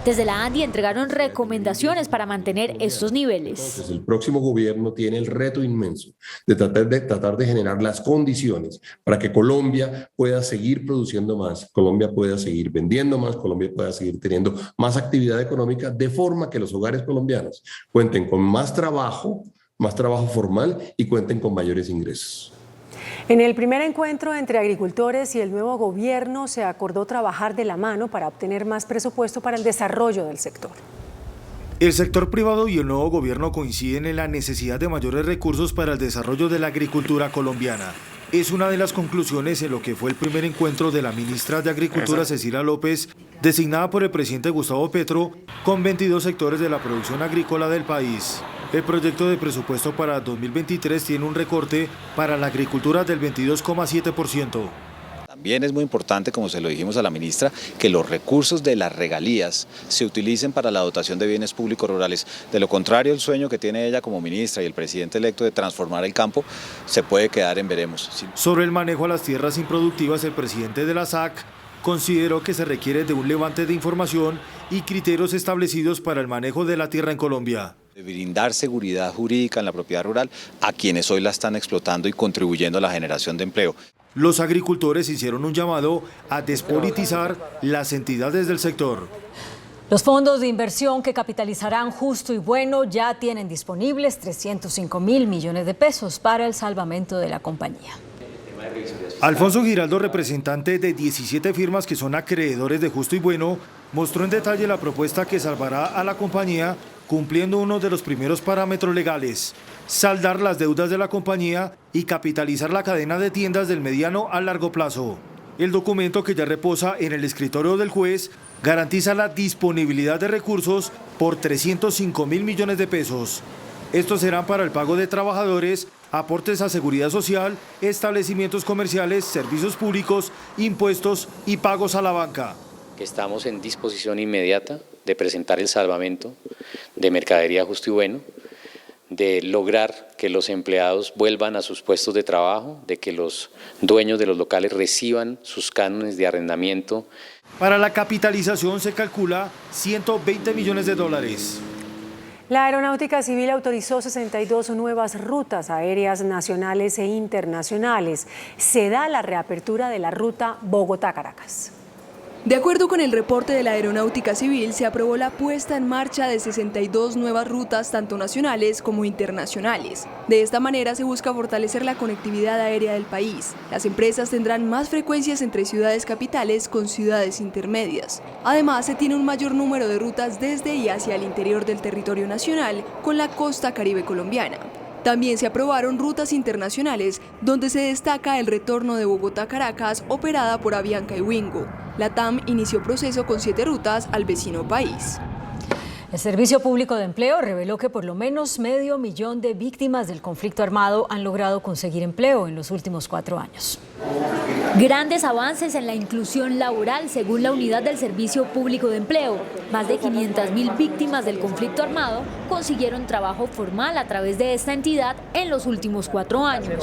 Desde la ANDI entregaron recomendaciones para mantener estos niveles. Entonces, el próximo gobierno tiene el reto inmenso de tratar de generar las condiciones para que Colombia pueda seguir produciendo más, Colombia pueda seguir vendiendo más, Colombia pueda seguir teniendo más actividad económica, de forma que los hogares colombianos cuenten con más trabajo formal y cuenten con mayores ingresos. En el primer encuentro entre agricultores y el nuevo gobierno se acordó trabajar de la mano para obtener más presupuesto para el desarrollo del sector. El sector privado y el nuevo gobierno coinciden en la necesidad de mayores recursos para el desarrollo de la agricultura colombiana. Es una de las conclusiones en lo que fue el primer encuentro de la ministra de Agricultura, Cecilia López, designada por el presidente Gustavo Petro, con 22 sectores de la producción agrícola del país. El proyecto de presupuesto para 2023 tiene un recorte para la agricultura del 22,7%. También es muy importante, como se lo dijimos a la ministra, que los recursos de las regalías se utilicen para la dotación de bienes públicos rurales. De lo contrario, el sueño que tiene ella como ministra y el presidente electo de transformar el campo se puede quedar en veremos. Sobre el manejo a las tierras improductivas, el presidente de la SAC consideró que se requiere de un levante de información y criterios establecidos para el manejo de la tierra en Colombia. De brindar seguridad jurídica en la propiedad rural a quienes hoy la están explotando y contribuyendo a la generación de empleo. Los agricultores hicieron un llamado a despolitizar las entidades del sector. Los fondos de inversión que capitalizarán Justo y Bueno ya tienen disponibles 305.000 millones de pesos para el salvamento de la compañía. Alfonso Giraldo, representante de 17 firmas que son acreedores de Justo y Bueno, mostró en detalle la propuesta que salvará a la compañía cumpliendo uno de los primeros parámetros legales: saldar las deudas de la compañía y capitalizar la cadena de tiendas del mediano a largo plazo. El documento, que ya reposa en el escritorio del juez, garantiza la disponibilidad de recursos por 305.000 millones de pesos. Estos serán para el pago de trabajadores, aportes a seguridad social, establecimientos comerciales, servicios públicos, impuestos y pagos a la banca. Estamos en disposición inmediata de presentar el salvamento de mercadería Justo y Bueno, de lograr que los empleados vuelvan a sus puestos de trabajo, de que los dueños de los locales reciban sus cánones de arrendamiento. Para la capitalización se calcula $120 millones. La Aeronáutica Civil autorizó 62 nuevas rutas aéreas nacionales e internacionales. Se da la reapertura de la ruta Bogotá-Caracas. De acuerdo con el reporte de la Aeronáutica Civil, se aprobó la puesta en marcha de 62 nuevas rutas, tanto nacionales como internacionales. De esta manera se busca fortalecer la conectividad aérea del país. Las empresas tendrán más frecuencias entre ciudades capitales con ciudades intermedias. Además, se tiene un mayor número de rutas desde y hacia el interior del territorio nacional con la costa caribe colombiana. También se aprobaron rutas internacionales, donde se destaca el retorno de Bogotá a Caracas, operada por Avianca y Wingo. La TAM inició proceso con 7 rutas al vecino país. El Servicio Público de Empleo reveló que por lo menos 500.000 de víctimas del conflicto armado han logrado conseguir empleo en los últimos 4 años. Grandes avances en la inclusión laboral según la unidad del Servicio Público de Empleo. Más de 500.000 víctimas del conflicto armado consiguieron trabajo formal a través de esta entidad en los últimos 4 años.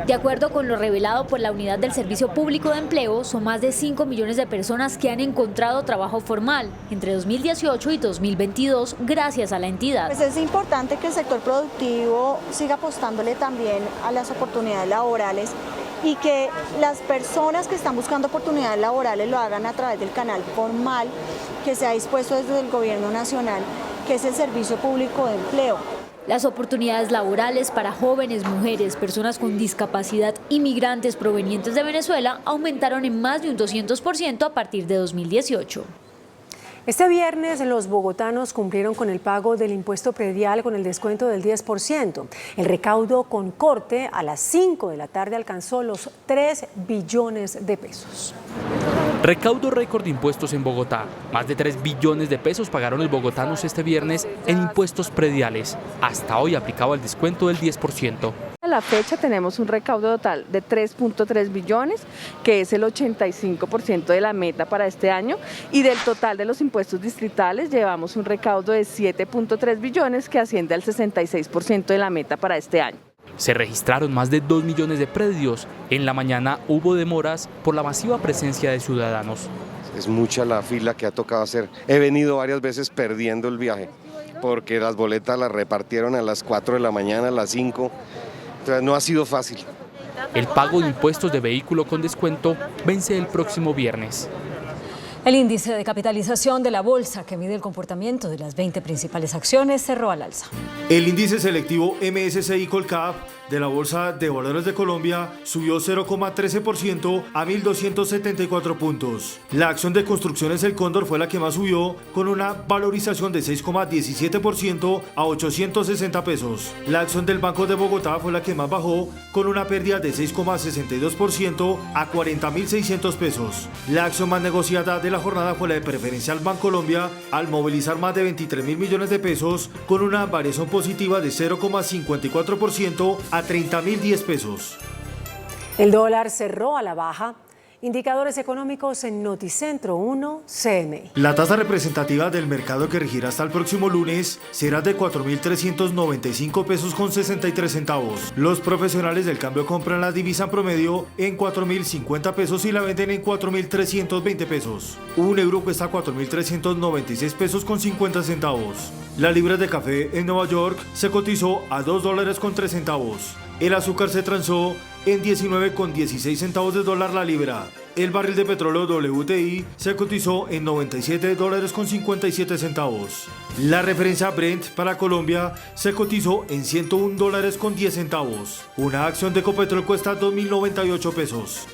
De acuerdo con lo revelado por la unidad del Servicio Público de Empleo, son más de 5 millones de personas que han encontrado trabajo formal entre 2018 y 2022 gracias a la entidad. Pues es importante que el sector productivo siga apostándole también a las oportunidades laborales y que las personas que están buscando oportunidades laborales lo hagan a través del canal formal que se ha dispuesto desde el Gobierno Nacional, que es el Servicio Público de Empleo. Las oportunidades laborales para jóvenes, mujeres, personas con discapacidad y migrantes provenientes de Venezuela aumentaron en más de un 200% a partir de 2018. Este viernes los bogotanos cumplieron con el pago del impuesto predial con el descuento del 10%. El recaudo con corte a las 5 de la tarde alcanzó los 3 billones de pesos. Recaudo récord de impuestos en Bogotá. Más de 3 billones de pesos pagaron los bogotanos este viernes en impuestos prediales. Hasta hoy aplicaba el descuento del 10%. A la fecha tenemos un recaudo total de 3.3 billones, que es el 85% de la meta para este año, y del total de los impuestos distritales llevamos un recaudo de 7.3 billones, que asciende al 66% de la meta para este año. Se registraron más de 2 millones de predios. En la mañana hubo demoras por la masiva presencia de ciudadanos. Es mucha la fila que ha tocado hacer. He venido varias veces perdiendo el viaje, porque las boletas las repartieron a las 4 de la mañana, a las 5. Entonces no ha sido fácil. El pago de impuestos de vehículo con descuento vence el próximo viernes. El índice de capitalización de la bolsa, que mide el comportamiento de las 20 principales acciones, cerró al alza. El índice selectivo MSCI Colcap de la Bolsa de Valores de Colombia subió 0,13% a 1.274 puntos. La acción de Construcciones El Cóndor fue la que más subió, con una valorización de 6,17% a 860 pesos. La acción del Banco de Bogotá fue la que más bajó, con una pérdida de 6,62% a 40.600 pesos. La acción más negociada de la jornada fue la de Preferencial Bancolombia, al movilizar más de 23.000 millones de pesos, con una variación positiva de 0,54% a 30.010 pesos. El dólar cerró a la baja. Indicadores económicos en Noticentro 1 CMI. La tasa representativa del mercado que regirá hasta el próximo lunes será de 4.395 pesos con 63 centavos. Los profesionales del cambio compran la divisa en promedio en 4.050 pesos y la venden en 4.320 pesos. Un euro cuesta 4.396 pesos con 50 centavos. La libra de café en Nueva York se cotizó a $2 con 3 centavos. El azúcar se transó en 19,16 centavos de dólar la libra. El barril de petróleo WTI se cotizó en $97 con 57 centavos. La referencia Brent para Colombia se cotizó en $101 con 10 centavos. Una acción de Ecopetrol cuesta 2.098 pesos.